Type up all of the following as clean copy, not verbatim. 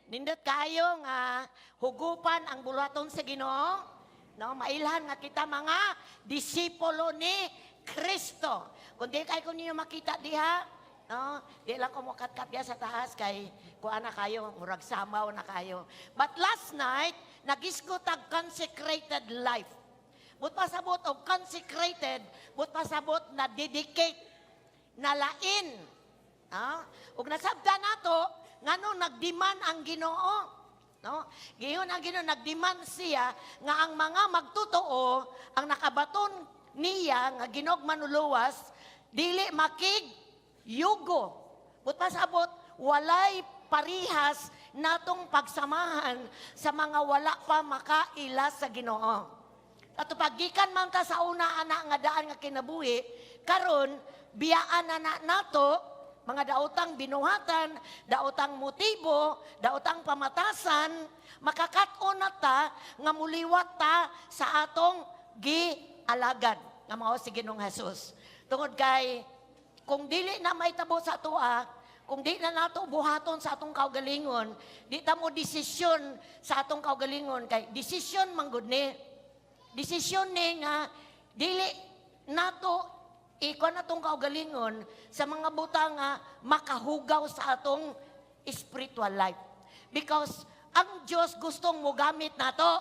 Nindot kayo nga hugupan ang bulaton sa Ginoo. No, mailhan nga kita mga disipulo ni Kristo. Kung di kayo ninyo makita diha, no, di lang ko mukatkat diha sa taas kay kuha na kayo, murag samaw na kayo. But last night, nagisgot ang consecrated life. But pasabot og consecrated, but pasabot na dedicate, na lain. Ug nasabda nato, ngano nagdiman ang Ginoo, no? Giyon ang Ginoo nagdiman siya nga ang mga magtotoo ang nakabaton niya nga Ginog manuluwas dili makig yugo. But pasabot walay parihas natong pagsamahan sa mga wala pa makaila sa Ginoo. At pagikan man ta sa una ana nga daan nga kinabuhi, karon biyaan na nato mga daotang binuhatan, daotang motibo, daotang pamatasan, makakaton na ta nga muliwat ta sa atong gialagad nga mao si Ginoong Hesus. Tungod kay kung dili na mahitabo sa atoa, kung di na nato buhaton sa atong kaugalingon, di ta mo desisyon sa atong kaugalingon kay desisyon man gud ni. Desisyon ni nga dili nato ikaw na itong kaugalingon sa mga butang nga makahugaw sa atong spiritual life. Because ang Diyos gustong mo gamit na to.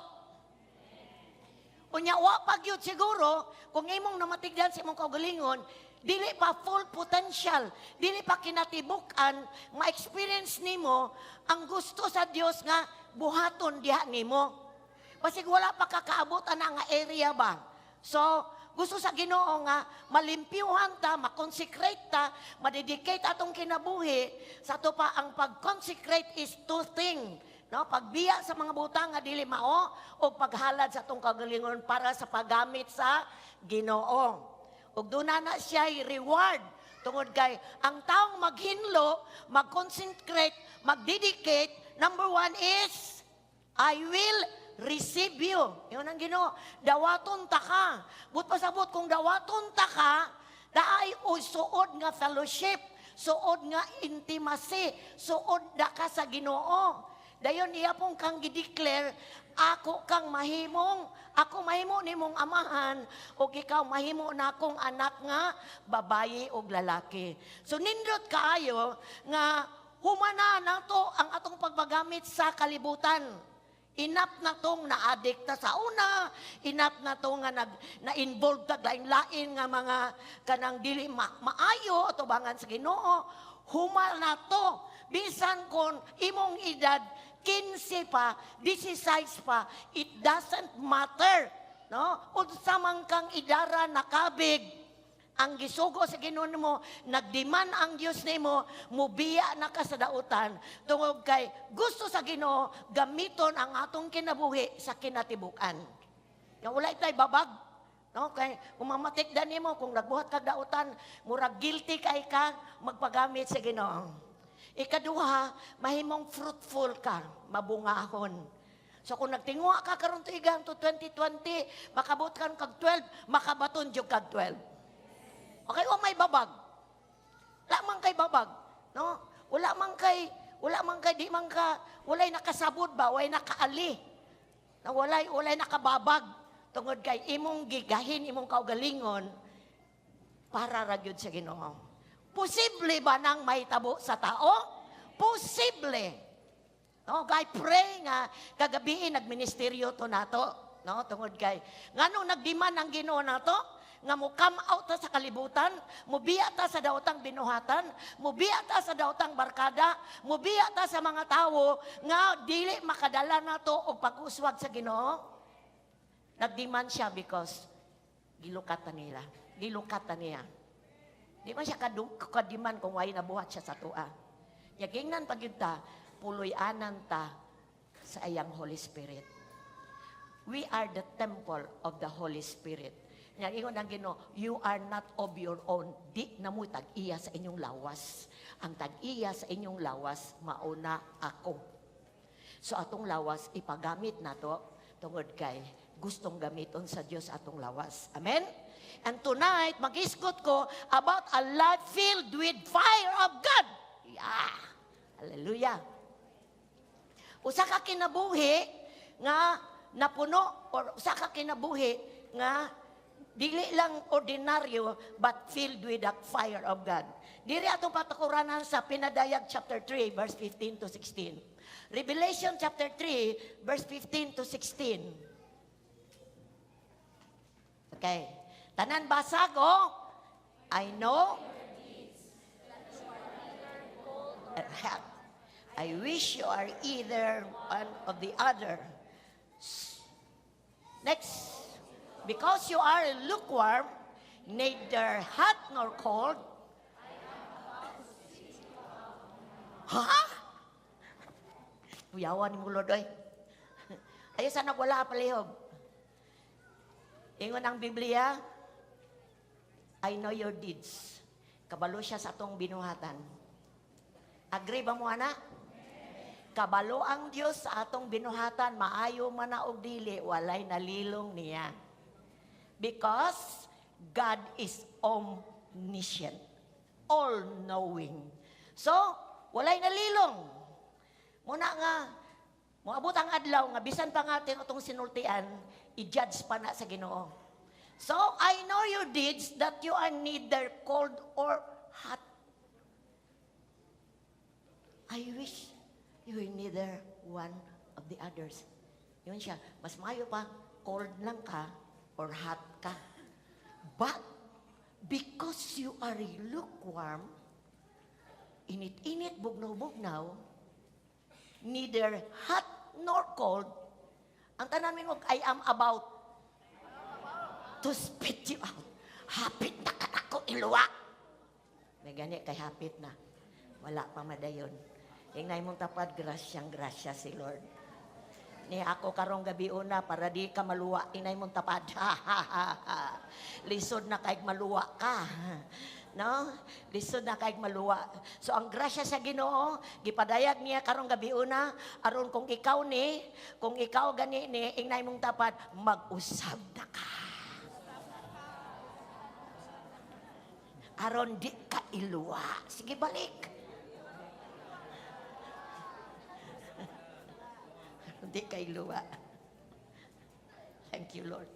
Unya, wa pag yun siguro, kung imong namatigdan sa imong kaugalingon, dili pa full potential, dili pa kinatibukan, ma-experience nimo ang gusto sa Diyos nga buhaton diha nimo. Basig wala pa kakaabot ana nga area ba. So, gusto sa Ginoo nga malimpyuhan ta, makonsecrate ta, madedicate atong kinabuhi. Sa to pa ang pag-consecrate is two things. No? Pagbiya sa mga butang nga dili mao o paghalad sa atong kagalingon para sa paggamit sa Ginoo. Ug doon na siya reward. Tungod kay ang taong maghinlo, mag-consecrate, mag-dedicate, number one is, I will receive you. Yun ang Ginoo. Dawaton ta ka. But pasabot kung dawaton ta ka, daay o suod nga fellowship, suod nga intimacy, suod da ka sa Ginoo. Dayon iya pong kang gideclare, ako kang mahimong, ako mahimo nimong amahan, o ikaw mahimo na akong anak nga babayi o lalaki. So nindot kaayo nga humana nato ang atong pagpagamit sa kalibutan. Inap na tong na-addict sa una, inap na tong nga na-involved tag lain-lain nga mga kanang dili maayo ato bangan sa Ginoo. Humal na to, bisan kon imong edad 15 pa, 16 pa, it doesn't matter, no? Unsa man kang idara nakabig, ang gisugo sa Ginoo mo, nagdiman ang Dios nimo, mubiya na ka sa dautan. Tungod kay gusto sa Ginoo gamiton ang atong kinabuhi sa kinatibukan. Nga wala tay babag, no? Kay kung mamatikdan nimo kung nagbuhat kag dautan, murag guilty kay ka magpagamit sa Ginoo. Ikaduha, mahimong fruitful ka, mabungahon. So kung nagtingwa ka karon tuigan to 2020, makabot kan kag 12, makabaton jud kag 12. Okay, o may babag. Wala man kay babag, no? Wala man kay di man ka, walay nakasabot ba, walay nakaali. Na walay nakababag tungod kay imong gigahin, imong kaugalingon para ra gyud sa Ginoo. Posible ba nang mahitabo sa tao? Posible. No, kay pray nga kagabi nagministeryo to nato, no? Tungod kay nganong nagdiman ang Ginoo nato? Nga mo come out ta sa kalibutan, mubiya ta sa daotang binuhatan, mubiya ta sa daotang barkada, mubiya ta sa mga tawo nga dili makadala nato og pag-uswag sa Ginoo. Nagdiman siya because gilukatan nila. Gilukatan niya. Di man siya kadiman kung way nabuhat siya sa tua. Yagingnan pagyud ta, puloy-anan ta sa ayang Holy Spirit. We are the temple of the Holy Spirit. Ingon ang Ginoo, you are not of your own. Di na mo tag-iya sa inyong lawas. Ang tag-iya sa inyong lawas, mauna ako. So atong lawas, ipagamit na to, tungod kay gustong gamiton sa Diyos atong lawas. Amen? And tonight, mag-isgot ko about a life filled with fire of God. Yeah! Hallelujah! Usa ka kinabuhi nga napuno or usa ka kinabuhi nga dili lang ordinaryo but filled with the fire of God. Diri atong patakuranan sa Pinadayag chapter 3 verse 15 to 16. Revelation chapter 3 verse 15 to 16. Okay. Tanan basag o I know I wish you are either one of the other. Next. Because you are lukewarm, neither hot nor cold. Ha? Uyawan ni mulod oy. Ayo sana wala palihog. Ingon ang Biblia, I know your deeds. Kabalo siya sa atong binuhatan. Agree ba mo, ana? Kabalo ang Diyos sa atong binuhatan, maayo man na og dili, walay nalilong niya. Because God is omniscient, all-knowing. So, walay nalilong. Muna nga, moabot ang adlaw nga bisan pa nga itong sinultian, i-judge pa na sa Ginoo. So, I know your deeds that you are neither cold or hot. I wish you were neither one of the others. Yun siya, mas mayo pa, cold lang ka or hot ka. But, because you are lukewarm, init-init, bugnaw-bugnaw, neither hot nor cold, ang tanan mo, I am about to spit you out. Hapit na ka ako, iluwa. May gani, kay hapit na. Wala pa madayon. Ingnay mong tapad, grasya si Lord. Ni ako karong gabi una, para di ka maluwa, inay mong tapad. Lisod na kaig maluwa ka. No? Lisod na kaig maluwa. So ang grasya sa Ginoo, gipadayag niya karong gabi una, aron kung ikaw gani ni, ingnay mong tapad, mag-usab na ka. Aron di ka iluwa. Sige, balik. Di ka iluwa. Thank you, Lord.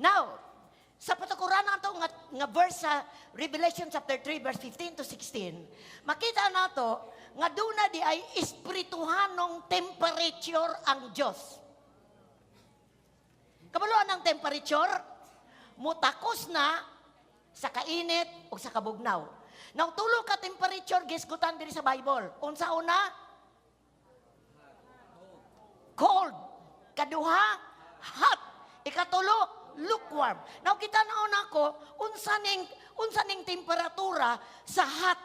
Now, sa patukuran nato nga verse sa Revelation chapter 3 verse 15 to 16, makita nato nga duna di ay espirituhanong temperature ang Dios. Kabuluan ng temperature, mutakos na sa kainit o sa kabugnaw. Now, tulo ka temperature gisgutan diri sa Bible. Unsa una? Cold. Kaduha, hot. Ikatulo, lukewarm. Now kita naon ako, unsa ning temperatura sa hot.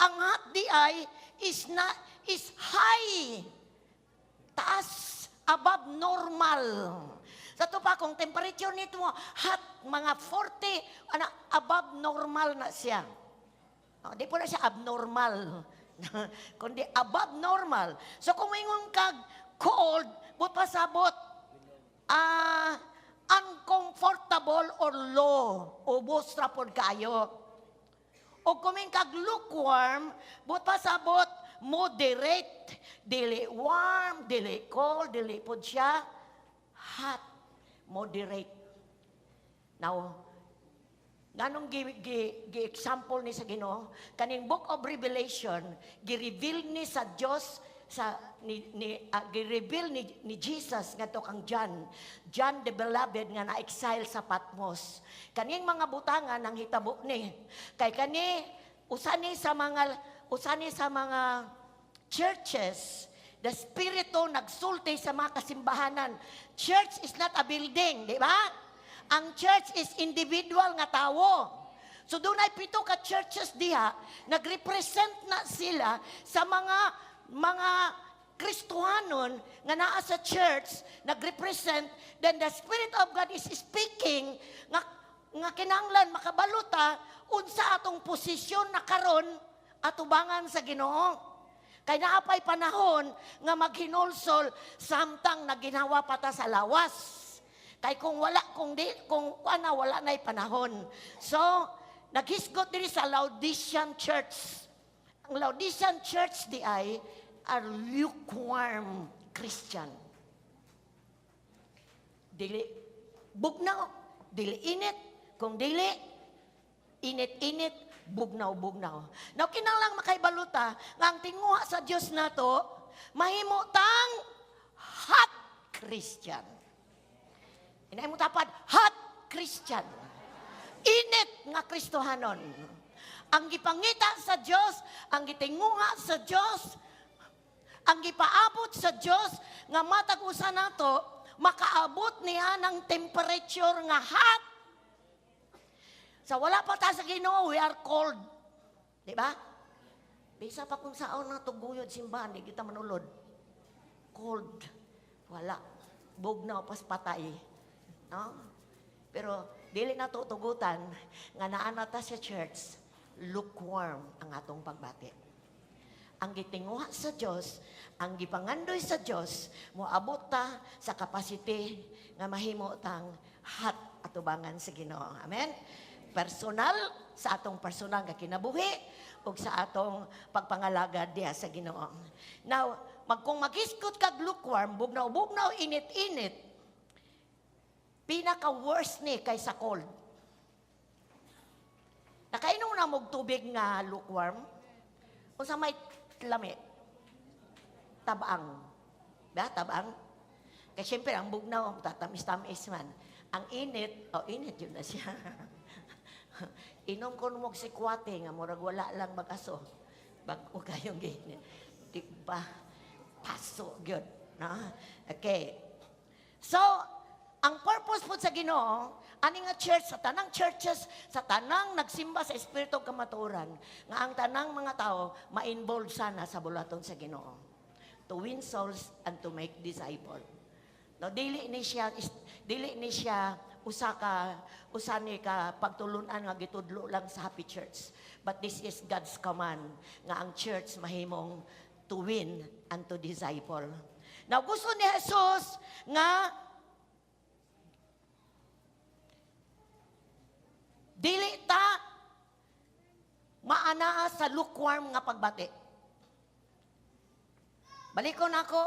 Ang hot di ay is high. Taas, above normal. Sa to pa kung temperature nito mo hot, mga 40 above normal na siya. Di po na siya abnormal. Kundi above normal. So kung ingon kag cold, but pasabot, uncomfortable or low, ubos ra pod kayo. O kuming kag lukewarm, but pasabot, moderate, dili warm, dili cold, dili pod siya, hot, moderate. Now, ganong gi-example ni sa Ginoo, kaning Book of Revelation, gi-reveal ni sa Dios gi-reveal ni Jesus ngadto kang John the Beloved nga na-exile sa Patmos. Kaning mga butangan ang hitabo ni kay kani usani sa mga churches, the Spirito nagsulti sa mga kasimbahanan. Church is not a building, di ba? Ang church is individual nga tawo. So doon ay pito ka churches diha, nagrepresent na sila sa mga Kristohanon nga naa sa church, nagrepresent, then the Spirit of God is speaking nga kinahanglan makabaluta unsa atong posisyon na karon atubangan sa Ginoo. Kay naapay panahon nga maghinulsol samtang naginawa pa ta sa lawas. Kay kung wala nay panahon. So naghisgot diri sa Laodicean church. Ang Laodicean church di ay are lukewarm Christian. Dili bugnaw, dili init, kung dili init-init, bugnaw-bugnaw. Now, kinahanglan makaibaluta nga ang tinguha sa Dios nato mahimo tang hot Christian. Inay mo tapad, hot Christian. Init nga Kristohanon. Ang gipangita sa Dios, ang gitinguha sa Dios, ang gipaabot sa Dios nga matag usa nato makaabot niya ng temperature nga hot. Sa wala pa ta sa Ginoo, we are cold. Di ba? Bisa pa kung saan na tuguyod simbahan, di kita manulod. Cold. Wala. Bugnaw pas patay. No? Pero dili na tutugutan nga naana ta sa church, lukewarm ang atong pagbati. Ang gitinguha sa Dios, ang gipangandoy sa Dios, moabot ta sa capacity nga mahimo tang hot atubangan sa Ginoo. Amen. Personal sa atong personal nga kinabuhi ug sa atong pagpangalagad diha sa Ginoo. Now, kung magiskot kag lukewarm, bugnaw-bugnaw, init-init, pinaka-worst ni kaysa cold. Nakainom na mog tubig nga lukewarm? O sa may lami? Tabang. Ba? Tabang? Kasi siyempre, ang bugnaw, tatamis-tamis man. Ang init, init yun na siya. Inom ko mog si kwate nga, murag wala lang mag-aso. Bago kayong ganyan. Di ba? Paso, good. No? Okay. So, ang purpose po sa Ginoo, ani nga church, sa tanang churches, sa tanang nagsimba sa Espiritu Kamatuoran, nga ang tanang mga tao, ma-involve sana sa bulaton sa Ginoo. To win souls and to make disciple. No, dili ni siya usa ni ka pagtulunan nga gitudlo lang sa Happy Church. But this is God's command nga ang church mahimong to win and to disciple. Now, gusto ni Jesus nga dili ta maanaa sa lukewarm nga pagbati. Balikon ako,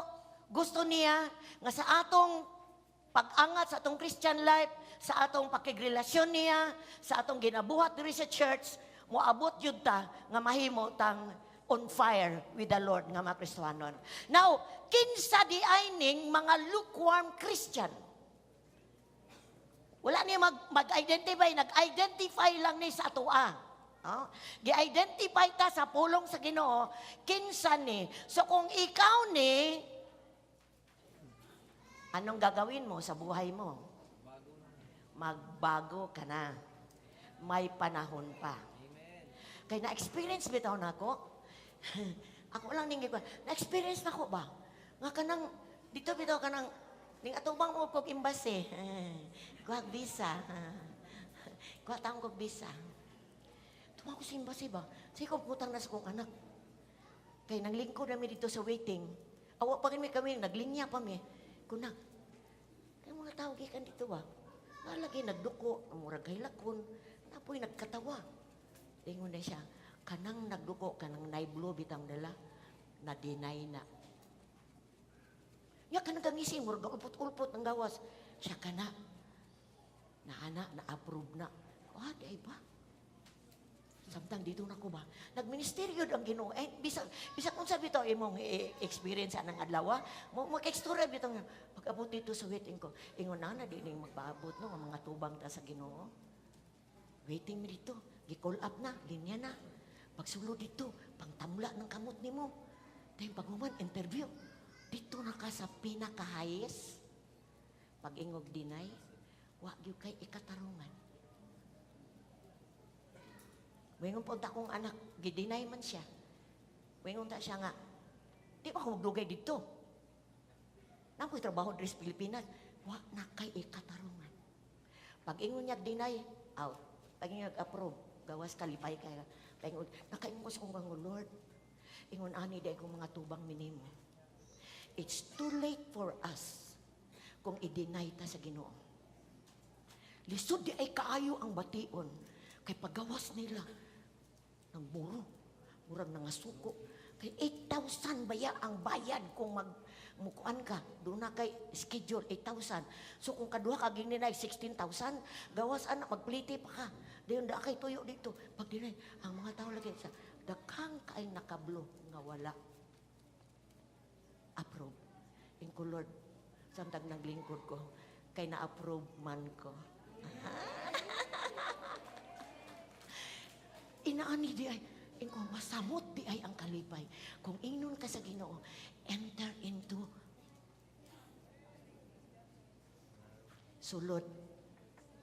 gusto niya nga sa atong pag-angat sa atong Christian life, sa atong pakigrelasyon niya, sa atong ginabuhat diri sa church, moabot yun ta nga mahimo tang on fire with the Lord nga mga Kristohanon. Now, kinsa di ayning mga lukewarm Christian? Wala niya mag-identify, nag-identify lang ni sa atoa. Gi-identify ta sa pulong sa Ginoo, kinsa ni. So kung ikaw ni, anong gagawin mo sa buhay mo? Magbago ka na. May panahon pa. Kaya na-experience bitaw na ako. Ako lang ningin ko, na-experience na ko ba? Nga kanang, dito bitaw kanang, ning atubang mo kog imbase. Kuwag visa. Kuwag taong kog visa. Tumako sa imbase ba? Sige ko putang na sa kong anak. Kaya nanglingkod namin dito sa waiting. Awa pa kami, naglinya pa mi. Kunak, ang mga tao gikan dito ba? Malagi nagduko, ang murag hilakon, napoy nagkatawa. Ingon na siya, kanang nagduko, kanang naiblo bitang dala, na-deny na. Ya, kanang gangising, murag ulpot-ulpot ng gawas. Siya kana, na-approve na. Di ba? Samtang dito na ko ba? Nagministeryo ang Ginoo. Bisa kung sabi to, imong experience anang adlaw, mag-extura bitaw nga. Pag-abot dito sa waiting ko, ingon na di ning magpaabot no, ang mga tubang ta sa Ginoo. Waiting mi dito, gi-call up na, linya na. Pagsulo dito, pangtamla ng kamot nimo. Dahil pag-uman, interview. Dito na ka sa pinaka-highest. Pag-ingog dinay, wag yung kay ikatarungan. Wingon po ta kong anak, gidinay man siya. Wingon ta siya nga, di ba ako maglugay dito? Nako'y trabaho dito sa Pilipinas, wag na kay ikatarungan. Pag ingon niya deny, out. Pag ingon approve, gawas kalipay kaya. Pag ingon, nakaingon ko sa kong Lord, ingon ani dahil kong mga tubang minimo. It's too late for us kung i-deny ta sa Ginoo. Lisod di ay kaayo ang bation, kay paggawas nila, ng muro, murag nangasuko, Kay 8,000 baya ang bayad kung mukuan ka. Doon na kay schedule 8,000. So kung kaduha ka gininay 16,000, gawas anak magpliti pa ka. Dayon da kay tuyo dito. Pag dinay ang mga tao lagi sa daghang kay nakablo nga wala. Approve. Ingko Lord, samtang naglingkod ko, kay na-approve man ko. Inaani di ay, ingko masamot di ay ang kalipay. Kung ingnon ka sa Ginoo, enter into sulod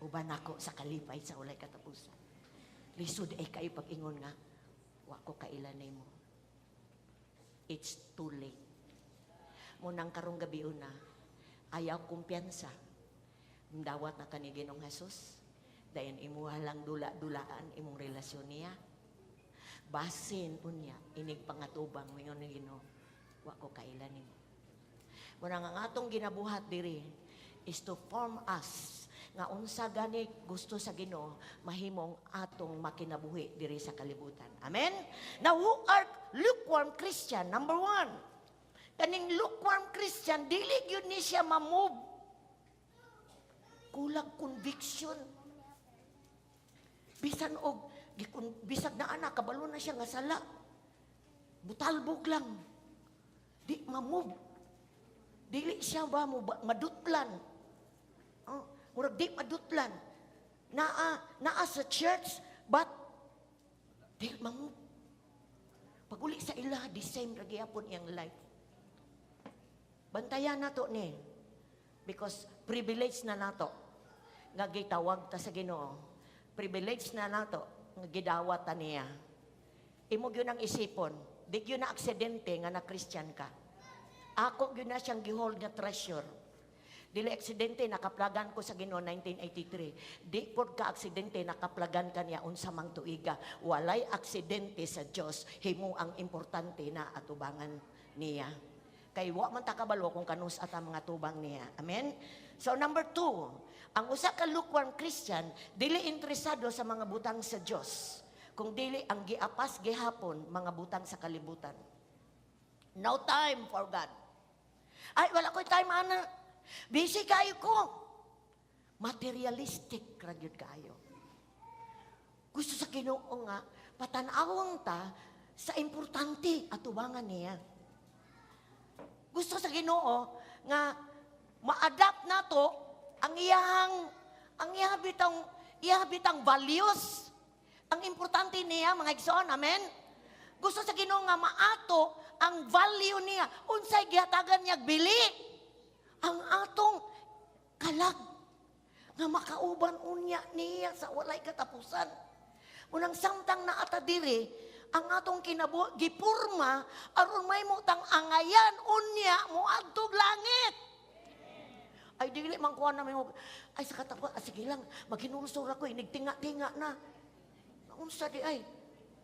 uban ako sa kalipay sa walay katapusan. Lisod ay kayo pag-ingon nga, wa ko kailan mo. It's too late. Munang karong gabi una, ayaw kumpiyansa. Dawat na kani Ginoong Hesus. Dayon imuha lang dula-dulaan imong relasyon niya. Basin unya inig pangatubang mingon ni Ginoo. Wa ko kailan nimo. Muna nga atong ginabuhat diri is to form us nga unsa gani gusto sa Ginoo mahimong atong makinabuhi diri sa kalibutan. Amen. Now who are lukewarm Christian? Number 1. Kaning lukewarm Christian dili gyud ni siya ma-move. Kulang conviction. Bisan og bisag na anak kabalo na siya nga sala. Butalbog lang. Di ma-move. Dili siya ba mo madutlan. Murag di madutlan. Naa sa church but di ma-move. Paguli sa ila the same ra gyapon iyang life. Bantayan nato ni because privilege na nato nga gitawag ta sa Ginoo. Privilege na nato nga gidawat ta niya. Imo gyud ang isipon, di gyud na aksidente nga na Christian ka. Ako gyud na siyang gihold nga treasure. Dili aksidente nakaplagan ko sa Ginoo 1983. Di pod ka aksidente nakaplagan ka niya unsa mang tuiga. Walay aksidente sa Dios. Himo ang importante na atubangan niya. Kay wa man ta kabalo kung kanus at ang mga tubang niya. Amen? So number 2, ang usa ka lukewarm Christian, dili interesado sa mga butang sa Dios. Kung dili ang giapas gihapon mga butang sa kalibutan. No time for God. Ay, wala ko'y time, ana. Busy kayo ko. Materialistic ra gyud kayo. Gusto sa Ginoo nga, patanawang ta sa importante atubangan niya. Gusto sa Ginoo nga ma-adapt nato ang iyang bitang values. Ang importante niya mga igsoon, amen. Gusto sa Ginoo nga maato ang value niya. Unsay gihatagan niya bili ang atong kalag nga makauban unya niya sa walay katapusan. Unang samtang naata diri ang atong gipurma aron may mutang angayan unya moadtog langit. Ay dili man kuha na may ay sa katapos sige lang maghinulsor ako nigtinga-tinga na. Unsa di ay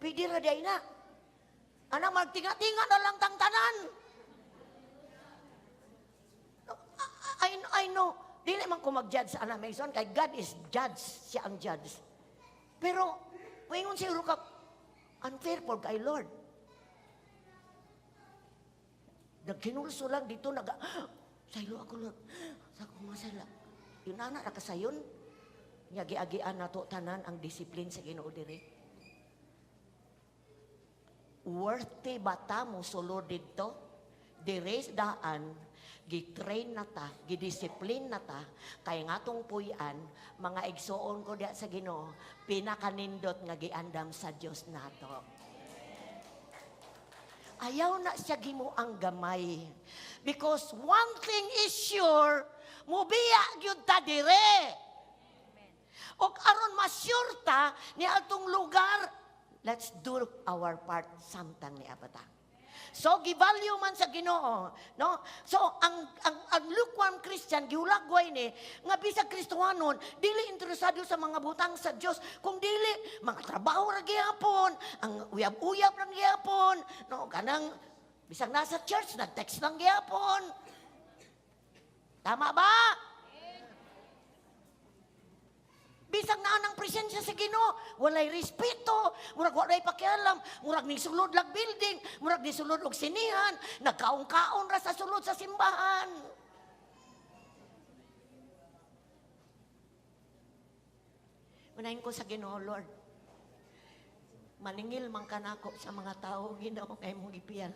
pwede ra di ay na. Ana magtinga-tinga na lang tang tanan. I know dili man ko mag-judge sa ana Mason kay God is judge, siya ang judge. Pero wingon siguro ka unfair for kay Lord. Nagkinulso lang dito, saylo ako Lord. Sa akong masala. Yun na nakasayon. Nyagi-agian na to tanan ang disiplin sa Ginoo diri. Worthy bata mo sulod dito. Diri daan, gitrain na ta, gidisiplin na ta, kay nga tong puyan, mga igsoon ko diya sa Ginoo, pinakanindot nga giandam sa Dios nato. Ayaw na siya gimo ang gamay. Because one thing is sure, mubiya gyud ta dire. Og aron ma-sure ta ni atong lugar, let's do our part samtang ni abata. So givalue man sa Ginoo, no? So ang lukewarm Christian giulagway ni nga bisag Kristohanon dili interesado sa mga butang sa Dios, kung dili mga trabaho ra gyapon, ang uyab-uyab lang gyapon, no? Kanang bisag nasa church nag-text lang gyapon. Tama ba? Bisag naa ng presensya sa Ginoo, walay respeto, murag walay pakialam, murag ni sulod lag building, murag ni sulod og sinihan, nagkaon-kaon ra sa sulod sa simbahan. Unahin ko sa Ginoo, Lord. Maningil man ka nako sa mga tao, Ginoo, kay mong ipiyal.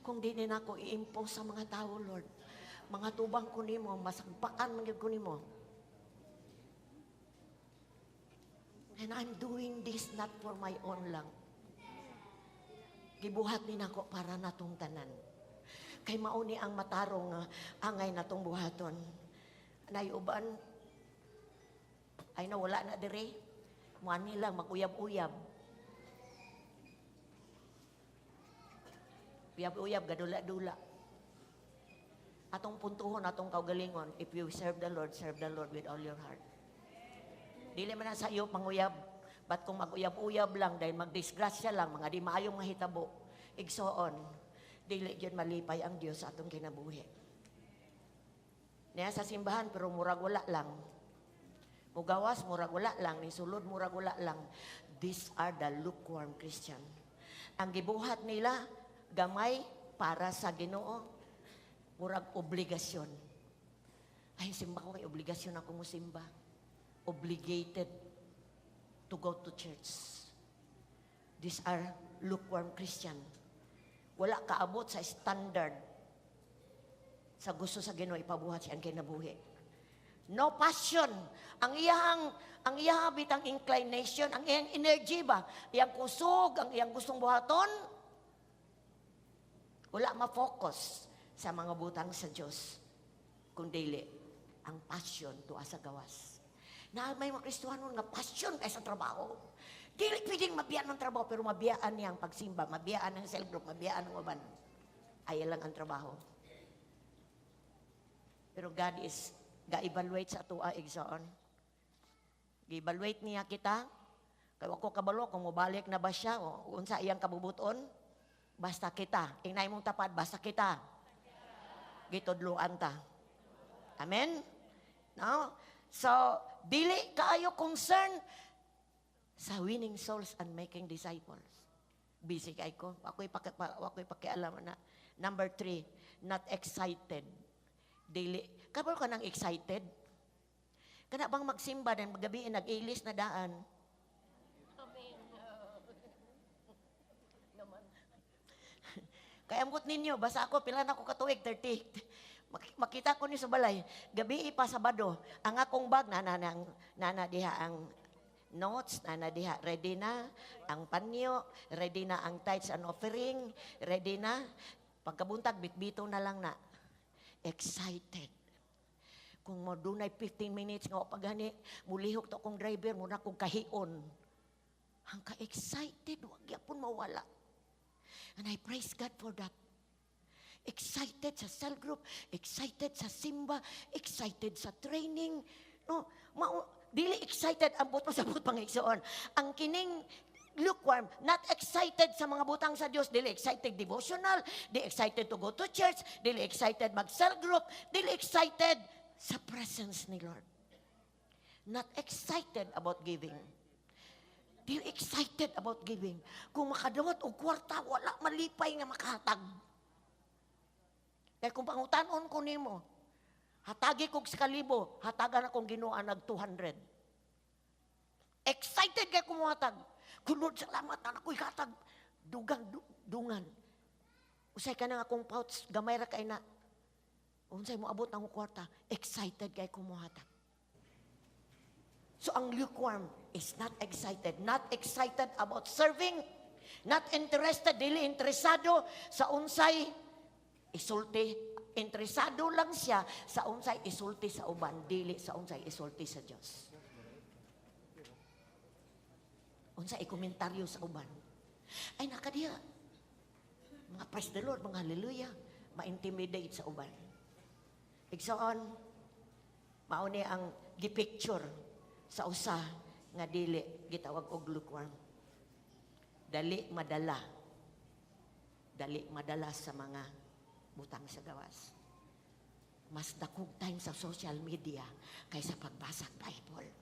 Kung di na ako i-impose sa mga tao, Lord, mga tubang ko nimo, masagpakan man gyud ko nimo. And I'm doing this not for my own lang. Gibuhat ni nako para natong tanan. Kay mauni ang matarong angay natong buhaton. Nayuban, ay nawala na dire. Muan nilang mag-uyab-uyab. Uyab-uyab, gadula-dula. Atong puntuhon, atong kaugalingon, if you serve the Lord with all your heart. Dili man na sa iyo panguyab. Ba't kung mag-uyab-uyab lang, dahil magdisgrasya lang, mga di maayong mahitabo, igsoon, dili yun malipay ang Diyos sa atong kinabuhi. Niya sa simbahan, pero murag wala lang. Mugawas, murag wala lang. Nisulod, murag wala lang. These are the lukewarm Christian. Ang gibuhat nila, gamay para sa Ginoo, murag obligasyon. Ay, simba ko kay obligasyon ako mo simba. Obligated to go to church. These are lukewarm Christian. Wala kaabot sa standard sa gusto sa Ginoo ipabuhat siyang kinabuhi. No passion. Ang iyang bitang inclination, ang iyang energy ba, iyang kusog, ang iyang gustong buhaton, wala ma-focus sa mga butang sa Diyos, kundi ang passion tuwa sa gawas. Na may mga Kristohanon nga passion kay sa trabaho. Dili pwedeng mabiyaan ng trabaho, pero mabiyaan niyang pagsimba, mabiyaan ng cell group, mabiyaan ng uban. Ay lang ang trabaho. Pero God is ga-evaluate sa atua igsoon. Gi-evaluate niya kita. Kaya ako kabalo kung mabalik na ba siya o unsa iyang kabubuton. Basta kita. Ingnay mong tapad, basta kita. Gitudluan ta. Amen? No? So, dili kaayo concern sa winning souls and making disciples. Busy kay ko. Ako'y pakialam na. Number 3, not excited. Dili. Kabalo ka nang excited? Kana bang magsimba dan magabi nag-ilis na daan? Kaya amgot ninyo, basta ako, pila na ako katuig, 30. Makita ko ni sa balay, gabi pa Sabado, ang akong bag, nana diha ang notes, nana diha, ready na, ang panyo, ready na ang tithes and offering, ready na, pagkabuntag, bitbito na lang na. Excited. Kung mo dunay 15 minutes nga o pagani, mulihok to akong driver, muna akong kahion. Ang ka-excited, wag yapon mawala. And I praise God for that. Excited sa cell group, excited sa simba, excited sa training. No, dili excited ang buto sa but pangigsoon. Ang kining lukewarm, not excited sa mga butang sa Dios, dili excited devotional, dili excited to go to church, dili excited mag-cell group, dili excited sa presence ni Lord. Not excited about giving. Dili excited about giving. Kung makadawat og kwarta, wala malipay nga makahatag. Kaya kung pangutanon ko nimo, hatagi kog 1,000, hatagan akong Ginoo nag 200. Excited kay kumuhatag. Kulod salamat na ako'y hatag. Dungan. Usay ka na akong pouch, gamay ra kay na. Unsay mo abot ang kwarta, excited kay kumuhatag. So ang lukewarm is not excited. Not excited about serving. Not interested, dili interesado sa unsay isulti. Interesado lang siya sa unsay isulti sa uban, dili sa unsay isulti sa Dios. Unsay komentaryo sa uban. Ay nakadiya. Mga praise the Lord, mga hallelujah, ma-intimidate sa uban. Igsoon, mauni ang gipicture sa usa nga dili gitawag og lukewarm. Dali madala sa mga butang sa gawas. Mas dakog time sa social media kaysa pagbasa Bible.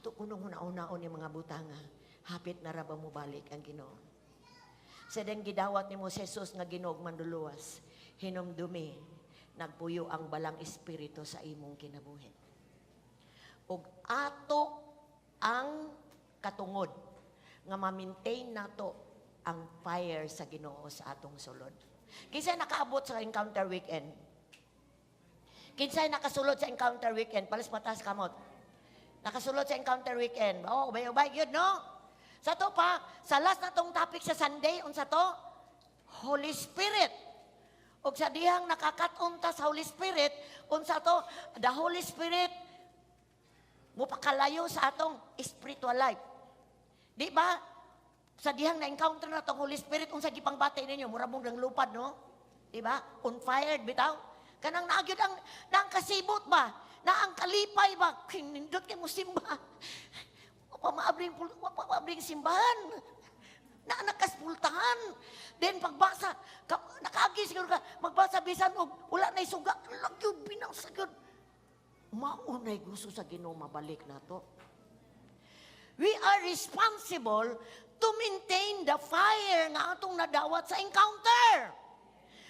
Ato kunong una-unaon yung mga butanga, hapit na raba mo balik ang Ginoo. Sa dang gidawat ni mo si Jesus nga Ginoog manduluwas, hinumdumi, nagpuyo ang balang espiritu sa imong kinabuhi. Ug ato ang katungod nga ma-maintain nato ang fire sa Ginoo sa atong sulod. Kinsay nakaabot sa encounter weekend? Kinsay nakasulod sa encounter weekend? Palis patas kamot. Nakasulod sa encounter weekend. Oh, ubay-ubay yun, no? Sa to pa, sa last na tong topic sa Sunday, unsa to? Holy Spirit. O sa dihang nakakatunta sa Holy Spirit, unsa to? The Holy Spirit mupakalayo sa atong spiritual life. Di ba? Sa dihang na-encounter na itong Holy Spirit, unsa gipangbati ninyo, murabong ng lupad, no? Di ba? On fire, bitaw. Kanang nagyod ang kasibot ba? Na ang kalipay ba? Kinindot kay mo simba. Pamaabring simbahan. Na nakaspultahan. Then pagbasa, nakaagi siguro ka, magbasa bisan og wala na isuga. Lagyod, binagsagod. Maunay gusto sa Ginoo mabalik na to. We are responsible to maintain the fire nga atong nadawat sa encounter.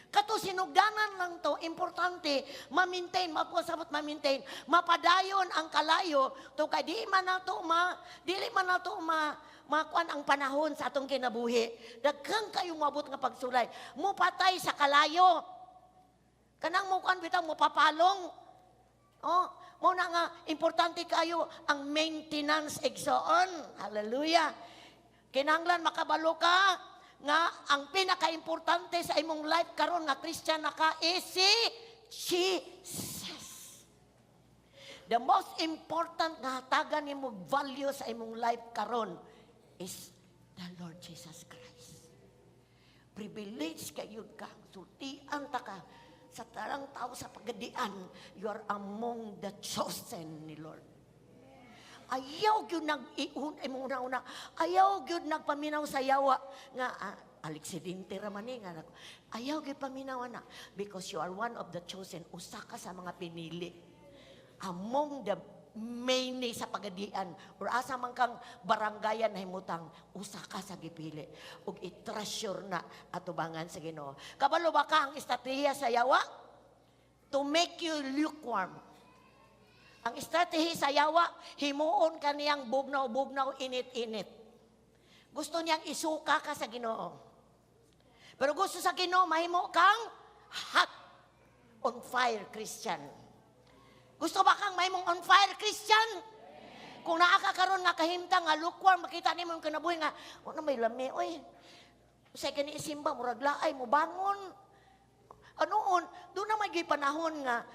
Kato sinugdanan lang to, importante, ma-maintain, ma-maintain, mapadayon ang kalayo, to kay dili man na to makuan ang panahon sa atong kinabuhi. Daghang kayong mabot nga pagsulay. Mupatay sa kalayo. Kanang mukuan bitaw mo papalong. Oh, mo na nga importante kayo ang maintenance igsoon. Hallelujah. Kinahanglan makabalo ka nga ang pinaka-importante sa imong life karon nga Christian na ka is si Jesus. The most important nga hatagan nimo value sa imong life karon is the Lord Jesus Christ. Privilege kayo ka, sultian ta ka sa tarang tao sa pagadian, you are among the chosen ni Lord. Ayaw gyud nag-iun ay mo una-una. Ayaw gyud nagpaminaw sa yawa nga aliksidente ra man nga nako. Ayaw gyud paminaw na because you are one of the chosen. Usa ka sa mga pinili. Among the many sa pagadian or asa man kang barangayan na himutang usa ka sa gipili ug i-treasure na atubangan sa Ginoo. Kabalo ba ka ang estratehiya sa yawa? To make you lukewarm. Ang strategy sa yawa, himuon ka niyang bugnaw-bugnaw, init-init. Gusto niyang isuka ka sa Ginoo. Pero gusto sa Ginoo, mahimo kang hot, on fire Christian. Gusto ba kang mahimong on fire Christian? Kung naakakaroon nga kahimtang, nga lukewarm, makita niyo yung kinabuhi nga, na may lami, oy, sa kani isimba, murag laay, mo bangon. Anoon, doon na may panahon nga,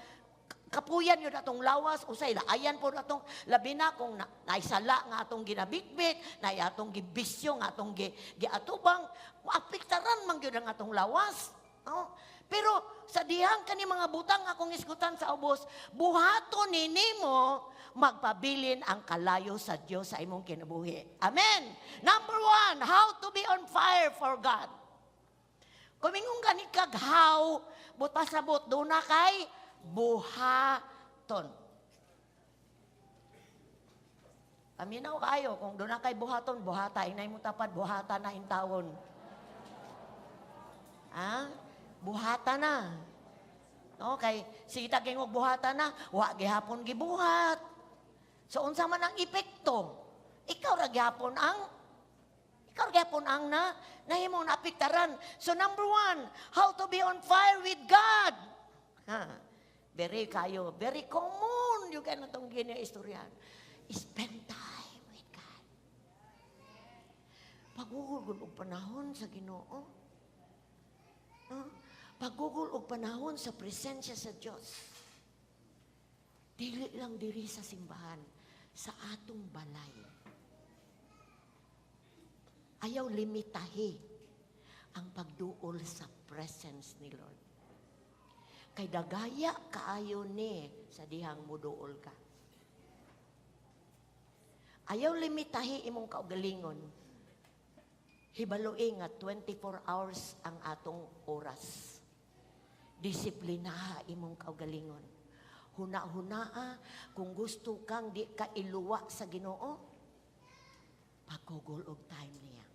kapuyan yun atong lawas, usay laayan po atong labi na kung naisala nga atong ginabitbit, na atong gibisyo nga atong giatubang, maapiktaran man yun ang atong lawas. No? Pero sa dihang kani mga butang akong isgutan sa ubos, buhaton ninimo magpabilin ang kalayo sa Dios sa imong kinabuhi. Amen. Number 1, how to be on fire for God. Kumingon gani kag how, but pasabot do na kay buhaton. Aminaw kayo, kung doon na kay buhaton, buhata, inay mo tapad, buhata na intawon. Buhata na. Okay, sita kayong buhata na, wa gihapon gibuhat. So, unsa man ang epekto? Ikaw ra gihapon ang nahimong naapektaran. So, number 1, how to be on fire with God. Very common yung ganun itong gini-istoryan. Spend time with God. Pagugol og panahon sa Ginoo. Pagugol og panahon sa presensya sa Diyos. Dili lang diri sa simbahan, sa atong balay. Ayaw limitahi ang pagduol sa presence ni Lord. Kay dagaya kaayo ni sa dihang muduol ka. Ayaw limitahi imong kaugalingon. Hibaluin nga 24 hours ang atong oras. Disiplinaha imong kaugalingon. huna-hunaa, kung gusto kang di ka iluwa sa Ginoo, pagkugol og time niya.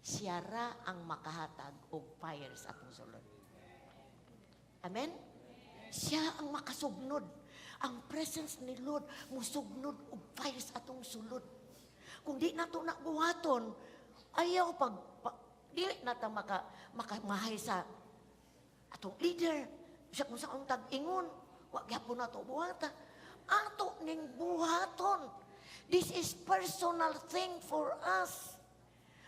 Siya ra ang makahatag og fire sa atong sulod. Amen? Siya ang makasugnod. Ang presence ni Lord musugnod og fire sa atong sulod. Kung di nato na buhaton, ayaw dili nata makamahay sa atong leader. Siya kung saan tag-ingon, wag gyapon nato buhata. Ato ning buhaton. This is personal thing for us.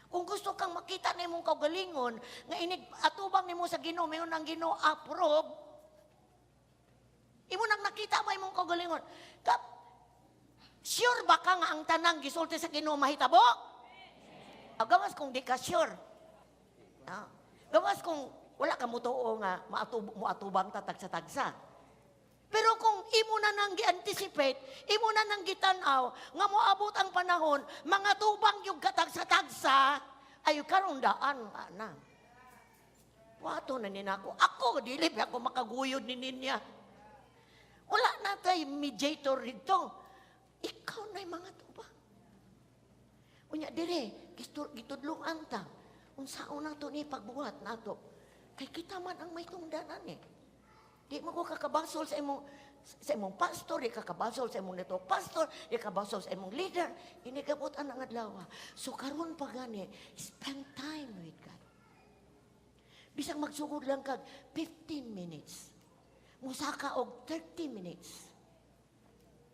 Kung gusto kang makita nimong kaugalingon, nga inig atubang nimo sa Ginoo, mayon ang Ginoo approve, imo nang nakita ba imong kaugalingon? Sure ba ka nga ang tanang gisulti sa Ginoo mahitabo? Gawas kung di ka sure. Gawas kung wala ka mutuo nga muatubang tatagsa-tagsa. Pero kung imo na nang gi-anticipate, imo na nang gitanaw, nga moabot ang panahon, mga tubang yung katagsa-tagsa, ay karon daan na. Wato na ninako. Ako, dili pa ako makaguyod ni ninya. Wala na tayo mediator rito. Ikaw na yung mga tubang. Unya, dire, gitudluan ta. Unsaon na to ni pagbuhat na to. Kay kita man ang may tungdanan eh. Di mo ko kakabasol sa imong pastor, di kakabasol sa imong network pastor, di kakabasol sa imong leader, inigabot ang adlaw. So karon pa gani, spend time with God. Bisang magsugod lang kag 15 minutes. Musaka og 30 minutes.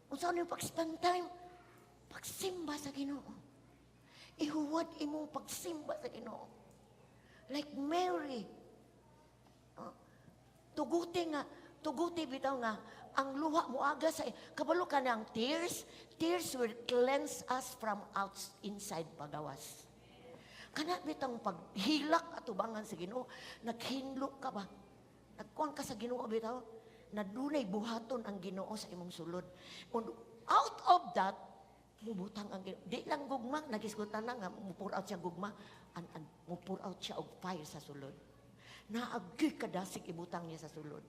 Unsa yung pag-spend time? Pagsimba sa Ginoo. Ihuwad imong pagsimba sa Ginoo. Like Mary. Tuguti bitaw nga, ang luha mo aga sa, kabalo ka ng tears will cleanse us from inside pagawas. Kana bitang paghilak at ubangan sa Ginoo, naghinlo ka ba? Nagkuhan ka sa Ginoo bitaw, na dunay buhaton ang Ginoo sa imong sulod. And out of that, mubutang ang Ginoo. Di lang gugma, nagisgutan na nga, mupur out siya gugma, mupur out siya og fire sa sulod. Naagi kadasig ibutang niya sa sulod.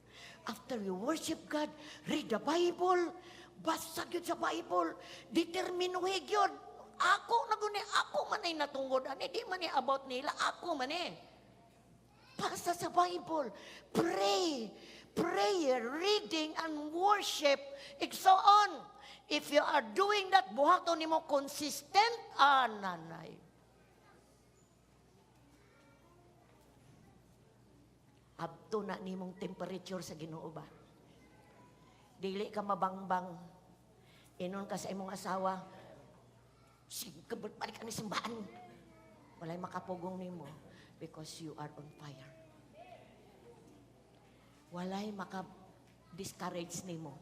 After you worship God, read the Bible, basa gyud sa Bible, determinuhe gyud. Ako man ay natungod ani, di man ay about nila, ako man eh. Basa sa Bible, pray, prayer, reading and worship, so on. If you are doing that, buhaton nimo consistent, nanay. Abto na nimong temperature sa Ginoo ba? Dili ka mabangbang. Inon ka sa imong asawa. Sige, balik ka ni simbahan. Walay makapugong nimo because you are on fire. Walay maka-discourage nimo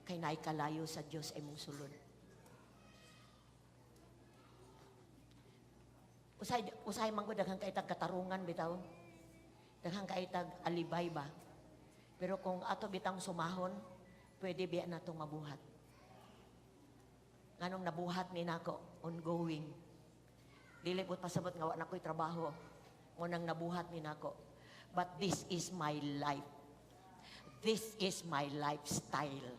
kay naay kalayo sa Dios ay mong sulod. Usay man ko daghang kaitag katarungan bitaw. Daghang kaitag alibay ba? Pero kung ato bitang sumahon, pwede biya natong mabuhat. Nganong nabuhat ni nako, ongoing. Dili pud pasabot nga wa na ko'y trabaho. Ngunang nabuhat ni nako. But this is my life. This is my lifestyle.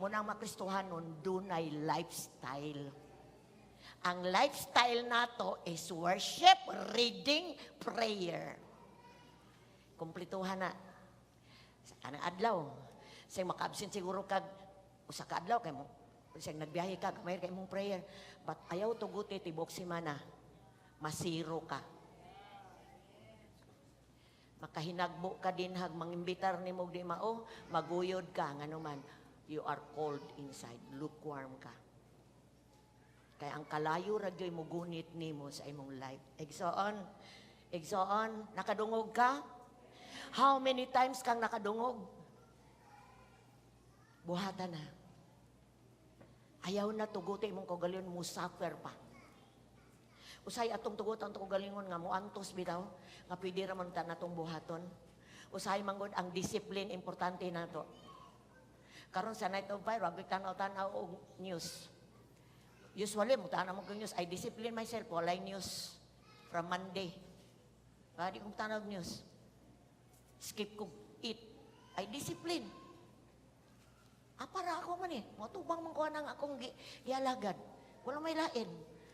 Munang makristohanon, dunay lifestyle. Ang lifestyle nato is worship, reading, prayer. Kumplituhan na. Sa kanang adlaw. Sa maka-absent siguro kag usa ka adlaw kay mo. Sa nagbiyahe ka, may kay mong prayer. But ayaw tuguti tibok semana. Masiro ka. Makahinagbo ka din hag mangimbitar ni mo di mao, maguyod ka nganuman. You are cold inside, lukewarm ka. Kaya ang kalayo ra gyoy mo gunit nimo sa imong life. Exoon, nakadungog ka? How many times kang nakadungog? Buhatan na. Ayaw na tuguti mong kaugalingon, mo suffer pa. Usay atong tugot ang kaugalingon nga mo antos bitaw, nga pwede ra man ta natong buhaton. Usay manggod ang discipline importante nato. Karon sa Night of Fire, wag tanaw-tanaw og news. Usually, mo tanaw mo news, I discipline myself, walay news from Monday. Di kong tanaw news. Skip ko eat. I discipline. Para ako man eh. Matubang man ko nang akong gialagad. Wala may lain.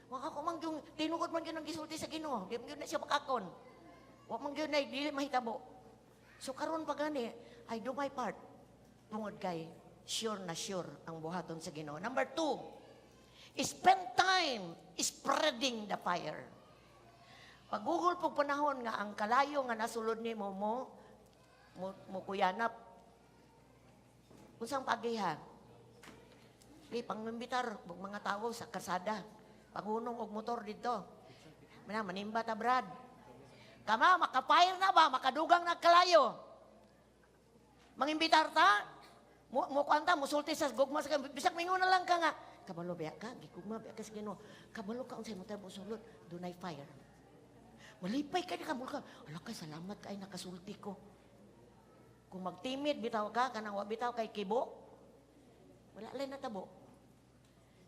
Wala ako man yung tinukod man yun ang gisulti sa Ginoo. Di man yun na siya makakon. Wala man yun na dili mahitabo. So karon pa gani, I do my part. Tungod kay sure na sure ang buhaton sa Ginoo. Number 2, spend time spreading the fire. Pagugol pong panahon nga ang kalayo nga nasulod ni mo kuyanap. Unsang pagiha? Di pangmimbitar mga tao sa kasada. Pangunong og motor dito. Manimba ta Brad. Kama makapire na ba makadugang nagkalayo? Mangimbitar ta? Mo kwanta musulti sa gugma sa bisag mingon na lang ka nga. Kabalo biya ka, gigugma biya ka sa Ginoo. Kabalo ka unsay mo tayo sulod, dunay fire. Malipay ka na kabalo ka. Ala kay salamat kay nakasulti ko. Kung magtimid bitaw ka kanang wa bitaw kay kibo. Wala lay natabo.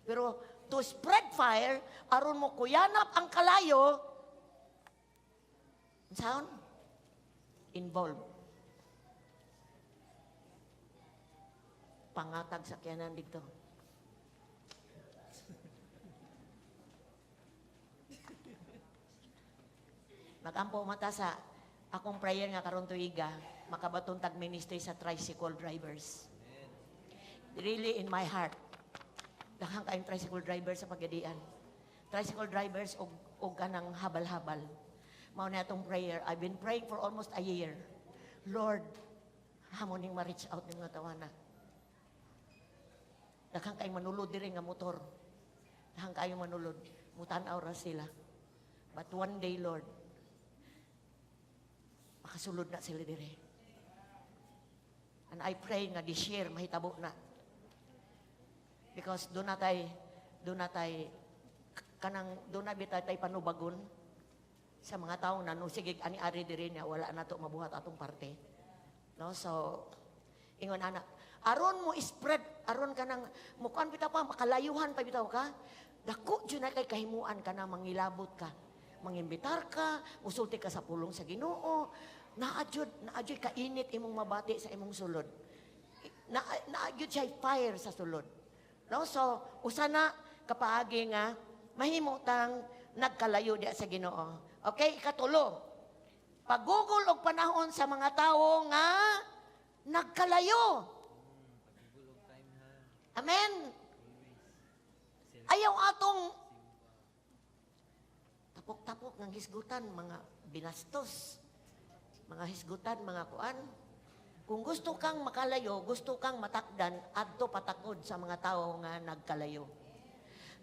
Pero to spread fire aron mo kuyanap ang kalayo. Sound involved. Pangatag sa kiyanan dito. Magampo mata sa akong prayer nga karon tuiga, makabaton tag ministry sa tricycle drivers. Really in my heart. Daghang kayong tricycle drivers sa pagadian. Tricycle drivers og kanang habal-habal. Mao na atong prayer. I've been praying for almost a year. Lord, hamon ning ma-reach out ning mga tawana. Daghang kayong manulod diri nga motor. Daghang kayong manulod. Mutan-aw ra sila. But one day, Lord, makasulod na sila dire. And I pray nga this year mahitabo na. Because doon natay kanang doon na bitay tay panubagon sa mga tao na no sige ani-ari diri niya wala na to mabuhat atong parte. No, so ingon ana aron mo spread aron kanang mukuan bitaw pa makalayuhan pa bitaw ka. Dako jud na kay kahimuan ka na mangilabot ka. Mangimbitar ka, musulti ka sa pulong sa Ginoo. Naadjud kainit imong mabati sa imong sulod. Naadjud siya fire sa sulod. No, so usana kapaagi nga mahimo tang nagkalayo diya sa Ginoo. Okay, ikatulo. Pagugol og panahon sa mga tawo nga nagkalayo. Amen. Ayaw atong tapok-tapok ng hisgutan, mga binastos, mga hisgutan, mga kuan. Kung gusto kang makalayo, gusto kang matakdan, adto patakod sa mga tao nga nagkalayo.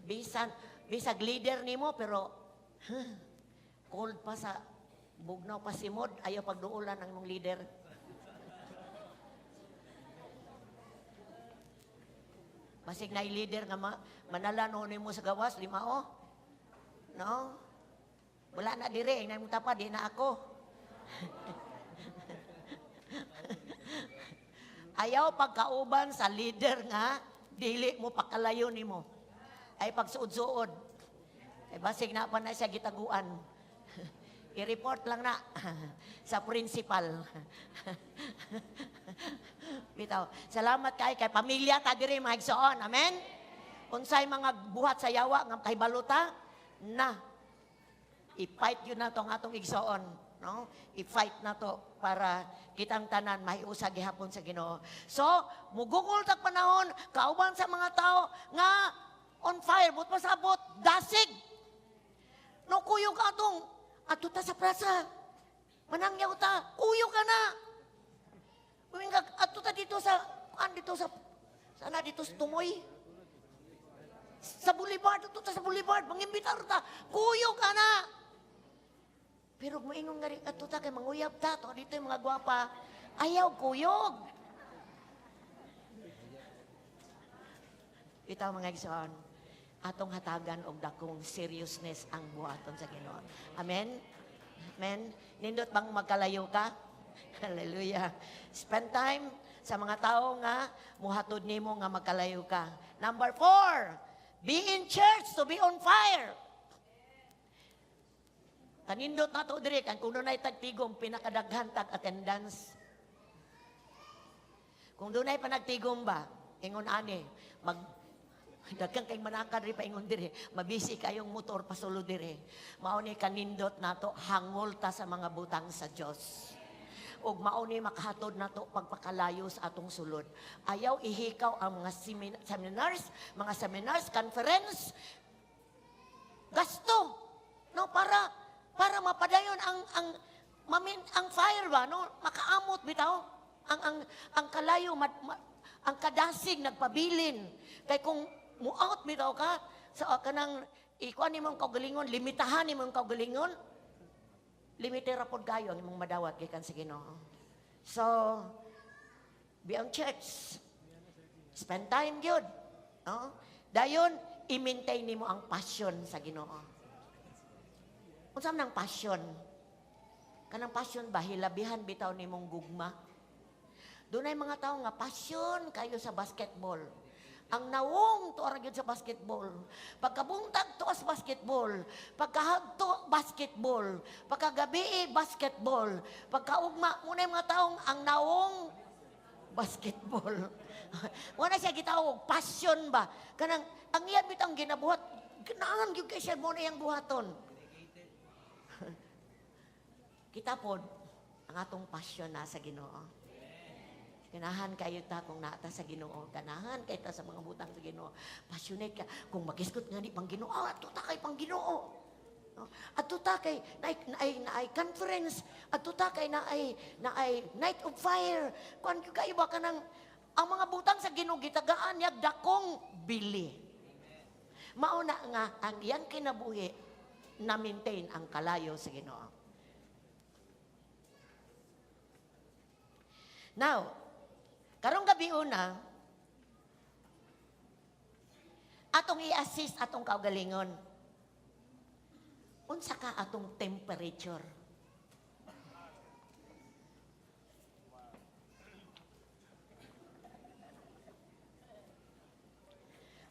Bisag leader nimo pero cold pa sa bugnaw pa si Mod, ayaw pagduulan ang mong leader. Masig na leader nga manalano nimo sa gawas, limao. No? Wala na dire, ingnan mo tapa, di na ako. Ayaw pagkauban sa leader nga, dili mo pakalayo nimo. Ay pagsuod-suod. Ay basig na pa na siya gitaguan. I-report lang na sa principal. Bitaw, salamat kay pamilya ta diri mga igsoon. Amen. Unsay mga buhat sa yawa nga kay baluta na i-fight yun na tong atong igsoon, no? I-fight na to para kitang tanan mahiusa gihapon sa Ginoo. So, mugugol tag panahon kauban sa mga tao nga on fire, but pasabot dasig. No kuyog atong ato ta sa prasa. Manangyaw ta, kuyog ka na. Uwing ato ta dito sa sana dito sa Tumoy. Sa boulevard, ato ta sa boulevard, mangimbitar ta, kuyog ka na. Pero moingon nga rin, ato ta kay manguyab ta, to dito yung mga gwapa, ayaw kuyog. Ito mga igsoon, atong hatagan og dakong seriousness ang buhaton sa Ginoo. Amen? Amen? Nindot bang magkalayo ka? Hallelujah. Spend time sa mga tao nga muhatod nimo nga magkalayo ka. Number 4, be in church to be on fire. Kanindot na to dire kan kung dunay tagtigom pinakadaghan tag attendance. Kung dunay panagtigom ba, ingon ani, dagkang kay manakad ri paingon diri, mabisi kayong motor pasulo diri. Mao ni kanindot nato hangol ta sa mga butang sa Dios. Ug mao ni makahatod nato pagpakalayo sa atong sulod. Ayaw ihikaw ang mga seminars, conference, gasto, no, para mapadayon ang fire ba, no, makaamot bitaw ang kalayo ang kadasig nagpabilin kay kung muout bitaw ka sa kanang ikuan nimong kaugalingon, limitahan nimong kaugalingon, limitera pod kayo ang imong madawat gikan sa Ginoo. So be ang church, spend time gyud, no? Dayon i-maintain nimo ang passion sa Ginoo. Unsa man ang passion? Kanang passion ba hilabihan bitaw nimong gugma? Dunay mga tawo nga passion kayo sa basketball. Ang nawong tuwa gyud sa basketball. Pagkabuntag tuwa sa basketball, pagkahadto basketball, pagkagabi basketball, pagkaugma muna mga taong ang nawong basketball. Wala siya gitawag passion ba? Kanang ang iya bitang ginabuhat, ganahan gyud kay siya mo na yang buhaton. Kita pod ang atong passion na sa Ginoo. Ganahan kayo ta kung naata sa Ginoo. Ganahan kayo ta sa mga butang sa Ginoo. Passionate ka. Kung magiskot nga ni pang Ginoo, ato ta kay pang Ginoo. Ato ta kay naay conference, ato ta kay naay night of fire. Kuan kayo ba kanang ang mga butang sa Ginoo gitagaan yag dakong bili. Mauna nga ang iyang kinabuhi na maintain ang kalayo sa Ginoo. Now, karong gabi una, atong i-assist atong kaugalingon. Unsa ka atong temperature?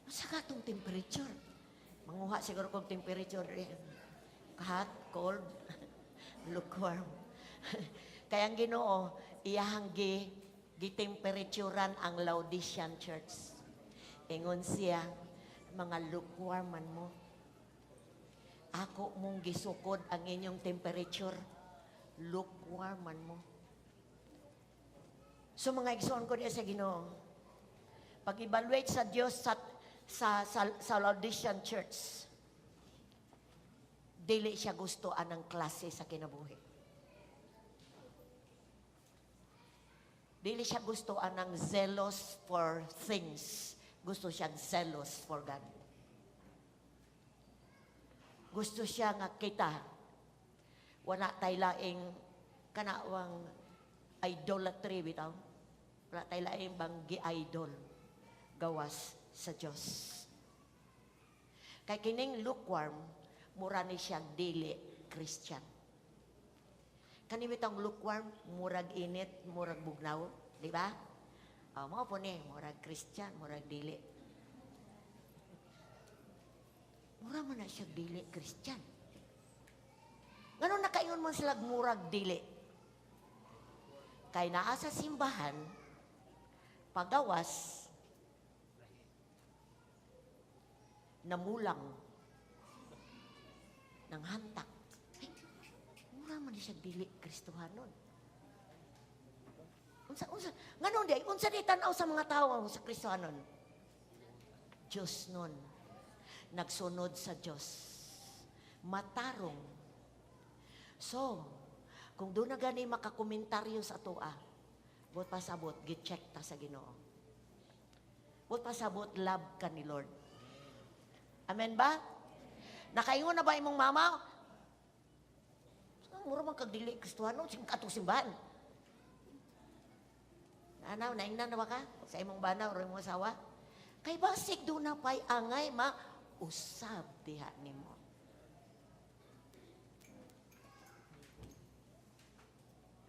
Unsa ka atong temperature? Manguha siguro kong temperature rin. Hot, cold, lukewarm. Kaya ang Ginoo, iyahang gitemperaturan ang Laodicean church. Ingon siya, mga lukewarm man mo. Ako mong gisukod ang inyong temperature. Lukewarm man mo. So mga igsoon ko niya sa Ginoo, pag-evaluate sa Dios sa Laodicean church, dili siya gusto anang klase sa kinabuhi. Dili siya gusto anang zealous for things. Gusto siya zealous for God. Gusto siya nga kita. Wala tay laing kanawang idolatry bitaw. Wala tay laing bang gi-idol gawas sa Dios. Kay kining lukewarm, mura ni siyang dili Christian. Kanibitang lukewarm, murag init, murag bugnaw, di ba? Mga po ni, murag Christian, murag dili. Mura man na siya dili Christian. Ngano nakaingon mo sila murag dili? Kay naa sa simbahan, pagawas, namulang ng hantak. Mura man siya dili Kristohanon. Unsa nganon day unsa di tan-aw sa mga tawo sa Kristohanon? Diyos nun. Nagsunod sa Diyos. Matarong. So, kung doon na gani makakomentaryo sa atoa, buot pasabot, gi-check ta sa Ginoo. Buot pasabot, love ka ni Lord. Amen ba? Nakaingon na ba imong mama? Mura man kag dili Kristohanon sing katong simbahan. Anaw naingnan na ba ka sa imong banaw o imong asawa? Kay basig do na pay angay usab diha nimo.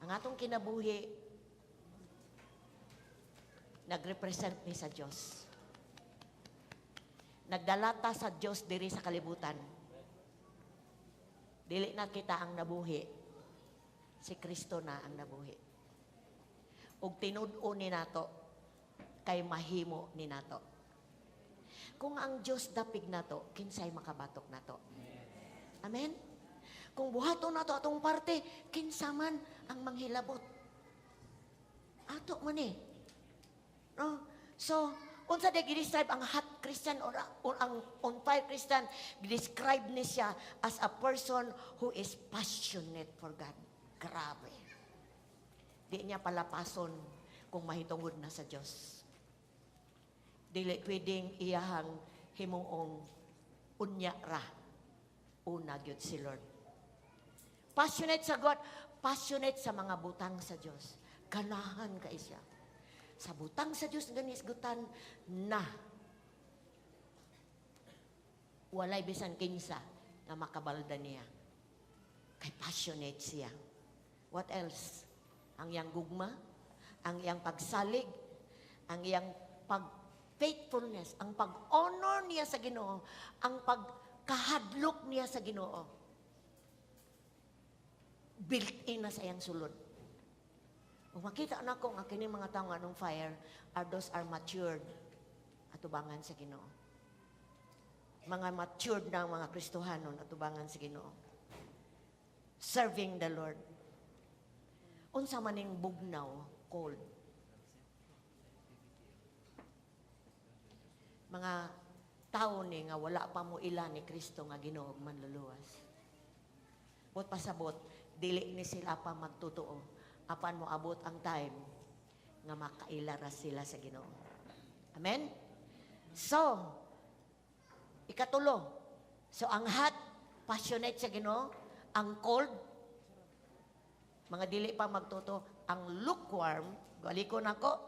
Ang atong kinabuhi nagrepresent ni sa Dios. Nagdalata sa Dios diri sa kalibutan. Dili na kita ang nabuhi. Si Kristo na ang nabuhi. Ug tinud-o ni nato kay mahimo ni nato. Kung ang Dios dapig nato, kinsay makabatok nato. Amen? Kung buhaton nato atong parte, kinsa man ang manghilabot. Ato man eh. No? So, unsa day gi-describe ang hot Christian or ang on fire Christian, describe ni siya as a person who is passionate for God. Grabe. Di niya palapason kung mahitungod na sa Diyos. Dili pwedeng iyahang himuong unya ra. Una gyud si Lord. Passionate sa God, passionate sa mga butang sa Diyos. Ganahan kay siya. Sa butang sa Diyos ganisgutan na walay bisan kinsa na makabalda niya. Kay passionate siya. What else? Ang iyang gugma, ang iyang pagsalig, ang iyang faithfulness, ang pag-honor niya sa Ginoo, ang pagkahadlok niya sa Ginoo. Built-in na sa iyang sulod. Kung makita na ko nga kining mga tao nga anong fire, those are matured atubangan sa Ginoo. Mga matured na mga Kristohanon atubangan sa Ginoo. Serving the Lord. Unsa maning bugnaw, cold. Mga tao ni nga wala pa mo ila ni Kristo nga Ginoo manluluwas. Bot pasabot, dili ni sila pa magtotoo. Apan mo abot ang time nga makailara sila sa Ginoo. Amen? So, ikatulo. So, ang hot, passionate sa Ginoo. Ang cold, mga dili pa magtotoo. Ang lukewarm, galiko na ko,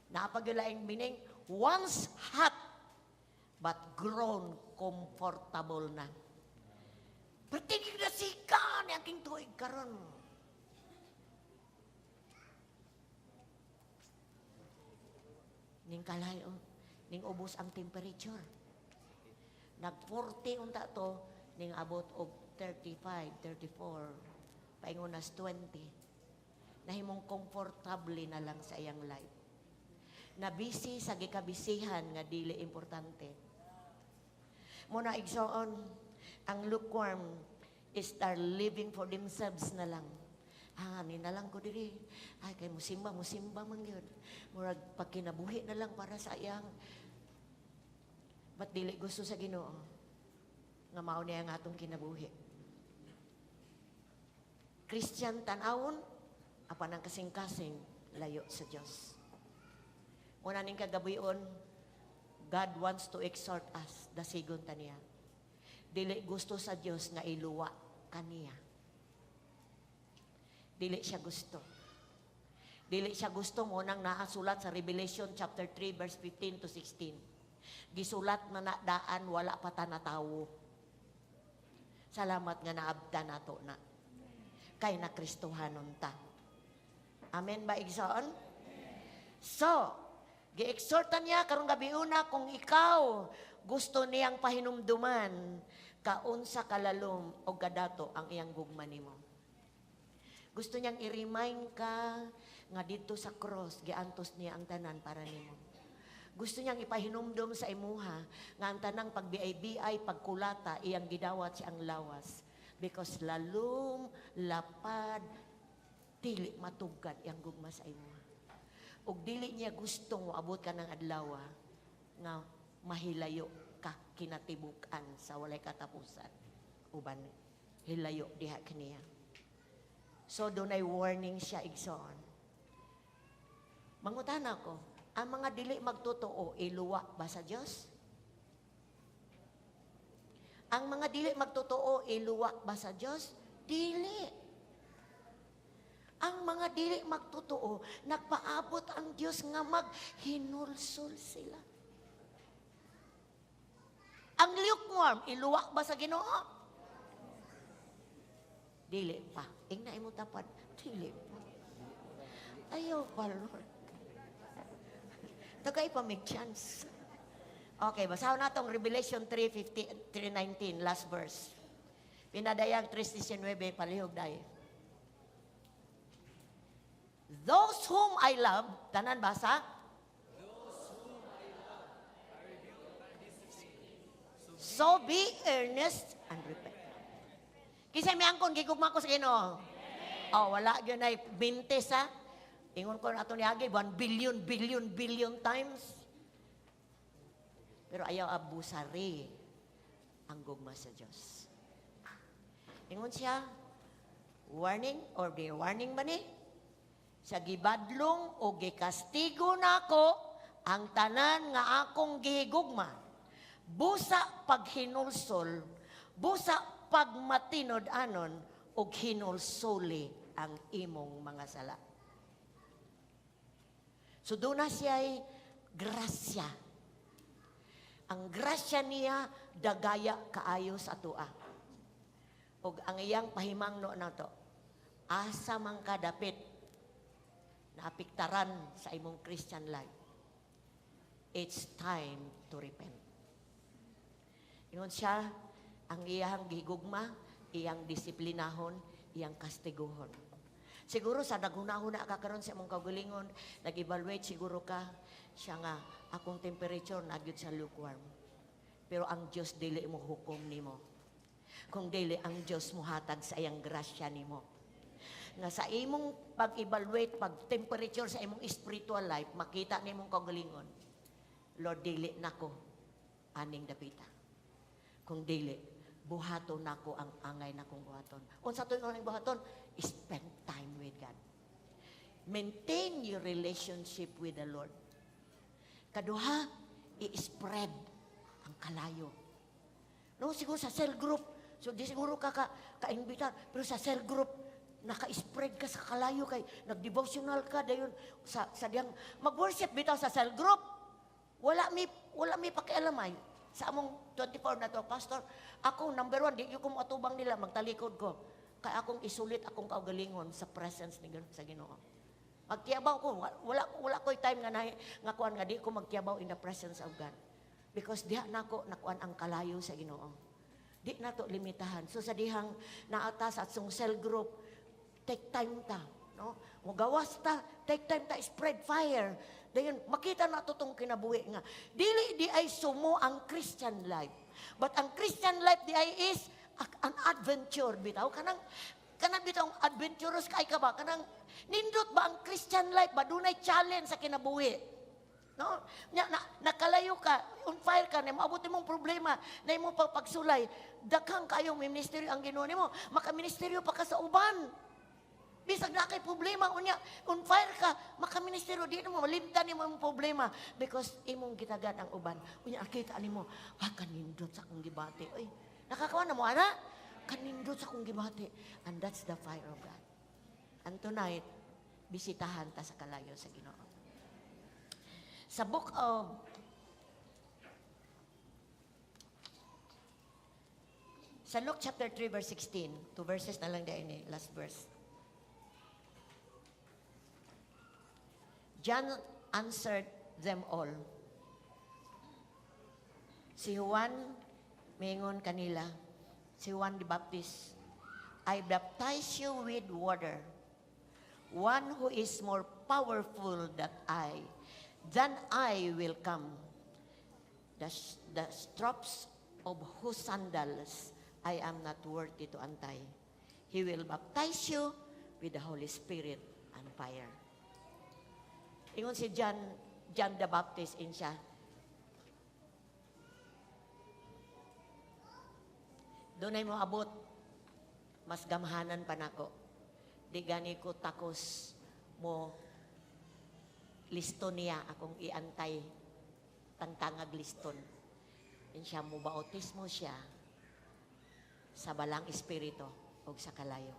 napagyulaing meaning, once hot, but grown comfortable na. Patigig na sika ni aking tuig karon. Ning kalayo, ning ubos ang temperature. Nag-40 unta to, ning abot og 35, 34, paingon nas 20. Nahimong comfortable na lang sa iyang life. Nabisi sa gikabisihan nga dili importante. Muna igsoon, ang lukewarm is start living for themselves na lang. Na lang ko diri. Ay, kay musimba man yun. Murag pagkinabuhi na lang para sa iyang. Ba't dili gusto sa Ginoo? Nga mao niya ang atong kinabuhi. Christian tanawon, apan ang kasing-kasing, layo sa Diyos. Una ning kagabion, God wants to exhort us, dasigon ta niya. Dili gusto sa Diyos nga iluwa kaniya. Dili siya gusto. Dili siya gusto mo nang naasulat sa Revelation chapter 3 verse 15 to 16. Gisulat na nadaan wala pa ta natawo. Salamat nga naabda nato na. Kay na Kristohanon ta. Amen ba igsoon? So, gi-exhortan niya karong gabi una kung ikaw gusto niyang pahinumduman kaunsa kalalom o kadato ang iyang gugma nimo. Gusto niyang i-remind ka nga dito sa cross giantos niya ang tanan para nimo. Gusto niyang ipahinumdum sa imuha nga ang tanang pagbiay-biay, pagkulata iyang gidawat siyang lawas because lalum lapad dili matugkad iyang gugma sa imuha. Ug dili niya gustong moabot ka ng adlaw nga mahilayo ka kinatibukan sa walay katapusan. Uban hilayo diha kaniya. So dunay warning siya igsoon. Mangutan ako, ang mga dili magtotoo iluwa ba sa Dios? Ang mga dili magtotoo iluwa ba sa Dios? Dili. Ang mga dili magtotoo, nagpaabot ang Dios nga maghinulsol sila. Ang lukewarm, iluwa ba sa Ginoo? Dili pa. Ingna imo tapad, dili pa. Ayaw pa, Lord. Tagay pa may chance. Okay, basahin natong Revelation 3:19, last verse. Pinadayag 3:19, palihog dahi. Those whom I love, tanan basa? So be earnest and repent. Kisay may angkon, gigugma ko sa Ginoo. Oh, wala yun ay 20 sa. Ingon ko na ito niyagi, 1 billion, billion, billion times. Pero ayaw abusari ang gugma sa Diyos. Ingon siya, warning, or di warning ba ni? Sa gibadlong o gikastigo na ako ang tanan nga akong gihigugma. Busa paghinulsol, busa pagmatinod anon, o hinulsoli ang imong mga sala. So doon na siya'y grasya. Ang grasya niya, dagaya kaayo sa tua. O ang iyang pahimangno na to, asa mang kadapit na apiktaran sa imong Christian life. It's time to repent. Ingon siya, ang iyang gigugma, iyang disiplinahon, iyang kastiguhon. Siguro sa naghunahuna ka karon sa imong kaugalingon, nag-evaluate siguro ka, siya nga, akong temperature nagyud sa lukewarm. Pero ang Diyos dili mo hukom nimo. Kung dili ang Diyos mo hatag sa iyang grasya nimo. Nga sa imong pag-evaluate, pag-temperature sa imong spiritual life, makita nimong kaugalingon, Lord, dili nako aning dapita. Kung dili, buhaton nako ang angay na kong buhaton. Unsa to yung buhaton? Spend time with God. Maintain your relationship with the Lord. Kaduha, i-spread ang kalayo. No, siguro sa cell group, so di siguro ka-invitar, pero sa cell group, naka-spread ka sa kalayo kay nag-devotional ka dayon sa diyang mag-worship bitaw sa cell group. Wala mi pakialamay sa among 24 na to, pastor. Ako number 1, di ko matubang nila magtalikod ko. Kay akong isulit akong kaugalingon sa presence ni sa Ginoo. Magkiyabaw ko, wala ko'y time nga kuan nga di ko magkiyabaw in the presence of God. Because diha nako nakuan ang kalayo sa Ginoo. Di na to limitahan. So sa dihang naatas at sung cell group, take time ta, no? Mugawas ta, take time ta, spread fire. Dayon makita na to tong kinabuhi nga. Dili di ay sumo ang Christian life. But ang Christian life di ay is an adventure bitaw. Kanang bitaw adventurous kay ka ba? Kanang nindot ba ang Christian life ba dunay challenge sa kinabuhi? No? Nakalayo ka, on fire ka, na maabot mong problema, na imong pagsulay, daghang kayong ministeryo ang Ginoo nimo, makaministeryo pa ka sa uban. Bisag na kay problema, on fire ka, makaministeryo, di mo, malimtan nimo ang problema, because imong gitagan ang uban. Unya, akita nimo, kanindot sa akong gibati. Uy, nakakawa na mo, ana? Kanindot sa akong gibati. And that's the fire of God. And tonight, bisitahan ta sa kalayo sa Ginoo. Sa book of Luke chapter 3 verse 16, 2 verses na lang dahil ni last verse. John answered them all. Si Juan mingon kanila, si Juan the Baptist, I baptize you with water. One who is more powerful than I will come. The straps of whose sandals I am not worthy to untie. He will baptize you with the Holy Spirit and fire. Ingon si John the Baptist in siya. Doon ay mo abot, mas gamhanan pa nako. Di gani ko takos mo liston niya akong iantay tangtangag liston. In siya mo bautismo siya sa balang espiritu o sa kalayo.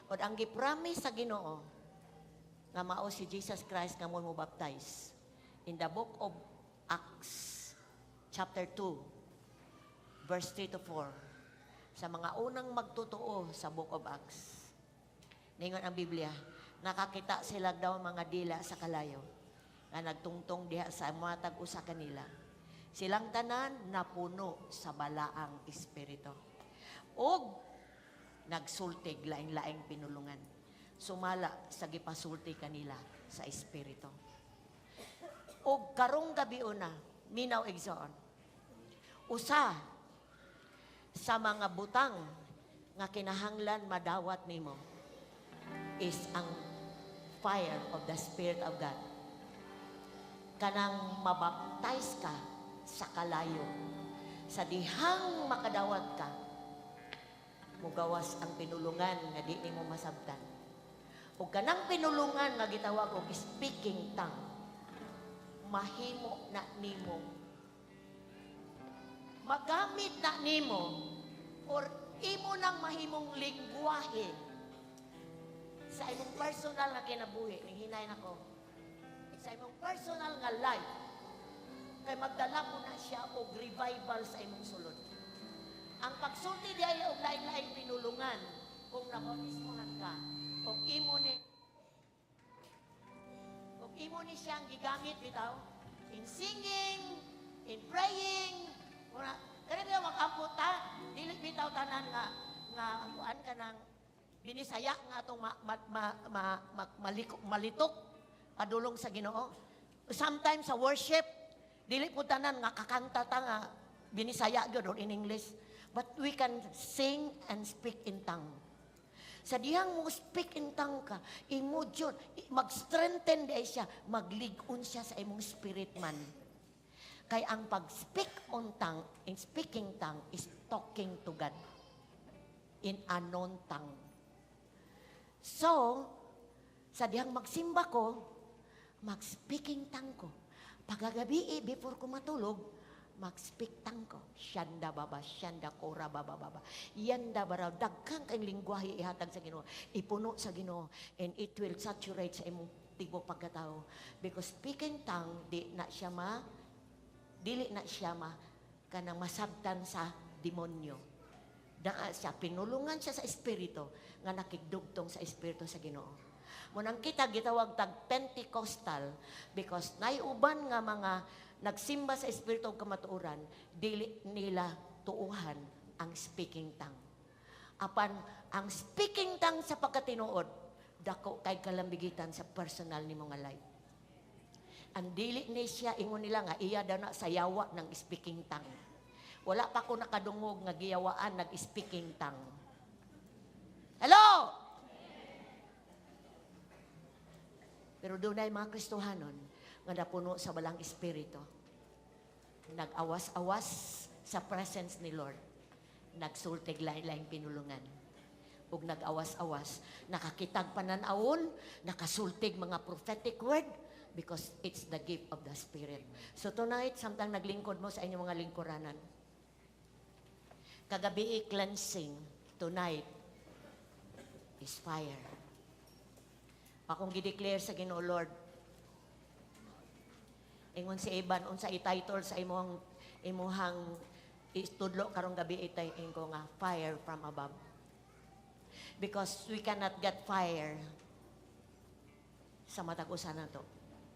O ang gipromise sa Ginoo nga mao si Jesus Christ nga mo baptize in the book of Acts chapter 2 verse 3 to 4 sa mga unang magtotoo sa book of Acts. Ningon ang Biblia, nakakita sila daw mga dila sa kalayo nga nagtungtong diha sa mga tag-usa kanila. Silang tanan napuno sa balaang espiritu. Og nagsultig laing-laing pinulungan. Sumala sa gipasulti kanila sa espiritu. Og karong gabi una, minaw igsoon. Usa sa mga butang nga kinahanglan madawat nimo is ang fire of the Spirit of God. Kanang mabaptize ka sa kalayo. Sa dihang makadawat ka, mugawas ang pinulungan nga di nimo masabtan. Ug kanang pinulungan nga gitawag og speaking tongue, mahimo na nimo, magamit na nimo, or imo nang mahimong lingwahe sa imong personal nga kinabuhi. Ning hinayon ako, sa imong personal nga life, kay magdala mo na siya og revival sa imong sulod. Ang pagsulti diay og lain-lain pinulungan, kung nabautismohan ka, og imo ni siyang gigamit bitaw in singing, in praying, muna kani ba mag-ambot ta, dili bitaw tanan nga kuan ka nang binisaya nga atong malitok padulong sa Ginoo. Sometimes sa worship, dili po tanan nga kakanta ta nga binisaya gyud or in English, but we can sing and speak in tongue. Sa dihang mo speak in tongue ka, imo jud mag-strengthen di siya, maglig-on siya sa imong spirit man. Kay ang pag-speak on tongue, in speaking tongue is talking to God in unknown tongue. So, sa dihang magsimba ko, mag-speaking tongue ko. Pagagabi, before ko matulog, mag-speak tongue ko. Shanda baba, shanda kora baba baba. Yanda baraw, dagkang kayong lingwahe ihatag sa Ginoo. Ipuno sa Ginoo. And it will saturate sa imong tibo pagkatao. Because speaking tongue, dili na siya kanang masabtan sa demonyo. Daa siya, pinulungan siya sa espiritu, nga nakigdugtong sa espiritu sa Ginoo. Munang kita gitawag tag Pentecostal because naiuban nga mga nagsimba sa espiritu ug kamatuoran, dili nila tuuhan ang speaking tongue. Apan ang speaking tongue sa pagkatinuod, dako kay kalambigitan sa personal nimo nga life. Ang dili ni siya ingon nila nga iya daw na sayawa ng speaking tongue. Wala pa ko nakadungog nga giyawaan nag-speaking tongue. Hello! Pero doon ay mga Kristohanon nga napuno sa balang espiritu. Nag-awas-awas sa presence ni Lord. Nagsultig lain-laing pinulungan. Ug nag-awas-awas, nakakitag pananawon, nakasultig mga prophetic word because it's the gift of the Spirit. So tonight, samtang naglingkod mo sa inyong mga lingkuranan, kagabi cleansing, tonight is fire. Akong gideclare sa Ginoo Lord. Ingon si Iban, unsa i-title sa imuhang istudlo karong gabi itay ko nga fire from above. Because we cannot get fire sa matag-usa na to.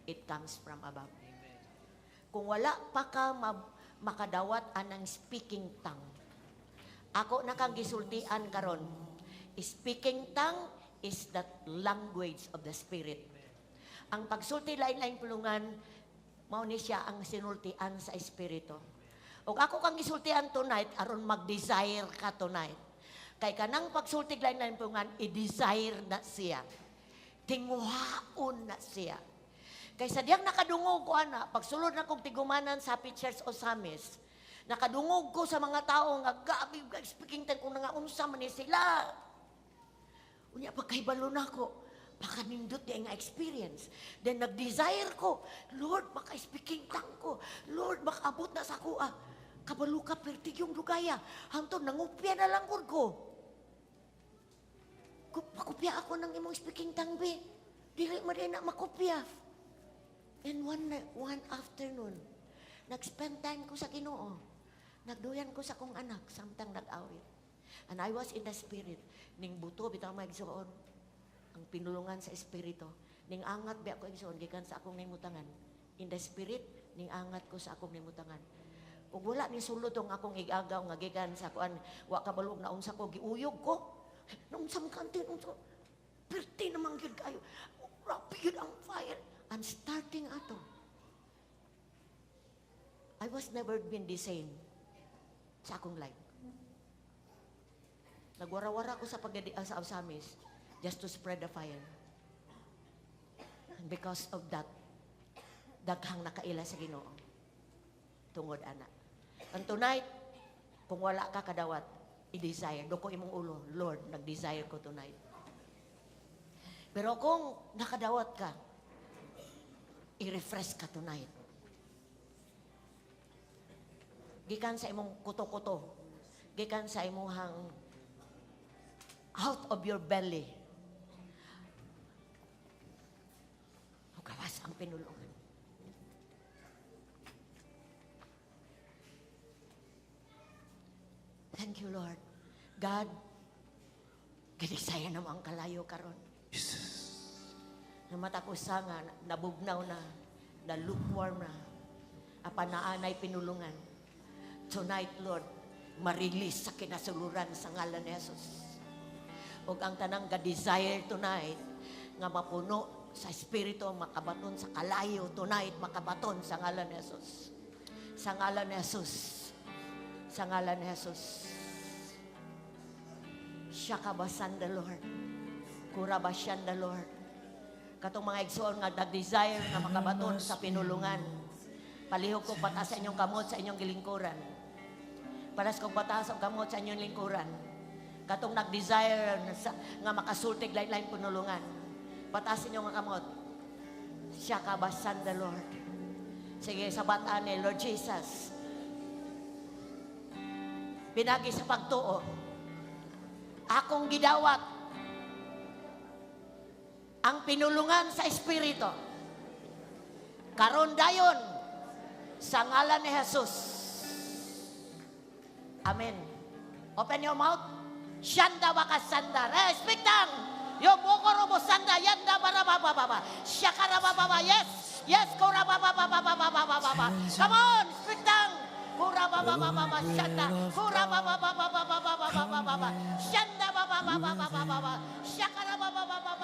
It comes from above. Amen. Kung wala pa ka makadawat anang speaking tongue, ako na kang gisultian karon, speaking tongue is that language of the Spirit. Ang pagsulti lain-lain pulungan, mao ni siya ang sinultian sa Espiritu. O ako kang gisultian tonight, aron mag-desire ka tonight. Kay kanang pagsulti lain-lain pulungan, i-desire na siya. Tinguhaon na siya. Kay sa diyang nakadungog ko, pagsulod na kong tigumanan sa Church o Samis, nakadungog ko sa mga tao nga gabi speaking tongue kung nangaunsa man ni sila. Unya pagkahibalo na ko, pakanindot niya nga experience. Then nag-desire ko, Lord, maka-speaking tongue ko. Lord, makaabot na sa ko, kabalo ka, pertig yung lugaya. Hantod, nangupya na lang ko. Makupya ako ng imong speaking tongue, be. Dili mo rin na makupya. And one afternoon, nag-spend time ko sa Ginoo. Nagduyan ko sa kong anak, samtang nag-awit. And I was in the Spirit. Ning buto, bitang magsuon. Ang pinulungan sa Espiritu. Ning angat ba ako igsuon, gikan sa akong nimutangan. In the Spirit, ning angat ko sa akong nimutangan. Ug wala ni sulod ang akong igagaw nga gikan sa kuan, wa kabalog na unsa ko, giuyog ko. Nung sa kantin, perti naman gyud kayo. Rapid ang fire. I'm starting ato. I was never been the same. sa akong life. Nagwara-wara ko sa sa Asamis just to spread the fire. And because of that, daghang nakaila sa Ginoo. Tungod ana. And tonight, kung wala ka kadawat, i-desire. Doko imong ulo, Lord, nag-desire ko tonight. Pero kung nakadawat ka, i-refresh ka tonight. Gikan sa imong kuto-kuto. Gikan sa imong out of your belly. Gawas ang pinulungan. Thank you, Lord. God, ginisaya naman ang kalayo karon. Na matakusa nga, nabugnaw na lukewarm na, apanaanay pinulungan. Tonight, Lord, marilis sa kinasuluran sa ngalan ni Jesus. Ug ang tanang ga-desire tonight, nga mapuno sa Espiritu, makabaton sa kalayo tonight, makabaton sa ngalan ni Jesus. Sa ngalan ni Jesus. Sa ngalan ni Jesus. Siya kabasan the Lord. Kurabasyan the Lord. Katong mga igsoon nga nag-desire na makabaton sa pinulungan. Palihog kong patas sa inyong kamot sa inyong gilingkuran. Paras kong patas sa kamot sa inyong lingkuran. Katong nag-desire nga makasultig lain-lain pinulungan. Patas inyong kamot. Siya kabasan the Lord. Sige, sabataan ni Lord Jesus. Pinagi sa pagtuo. Akong gidawat ang pinulungan sa Espiritu. Karon dayon sa ngalan ni Jesus. Amen. Open your mouth. Shanda wakasanda. Speak tongue. Yo bokoro mo sanda yanda barababa. Shakarababa. Yes. Yes, korababa. Come on, speak tongue. Kurababa shanda. Kurababa shanda baba. Shakarababa.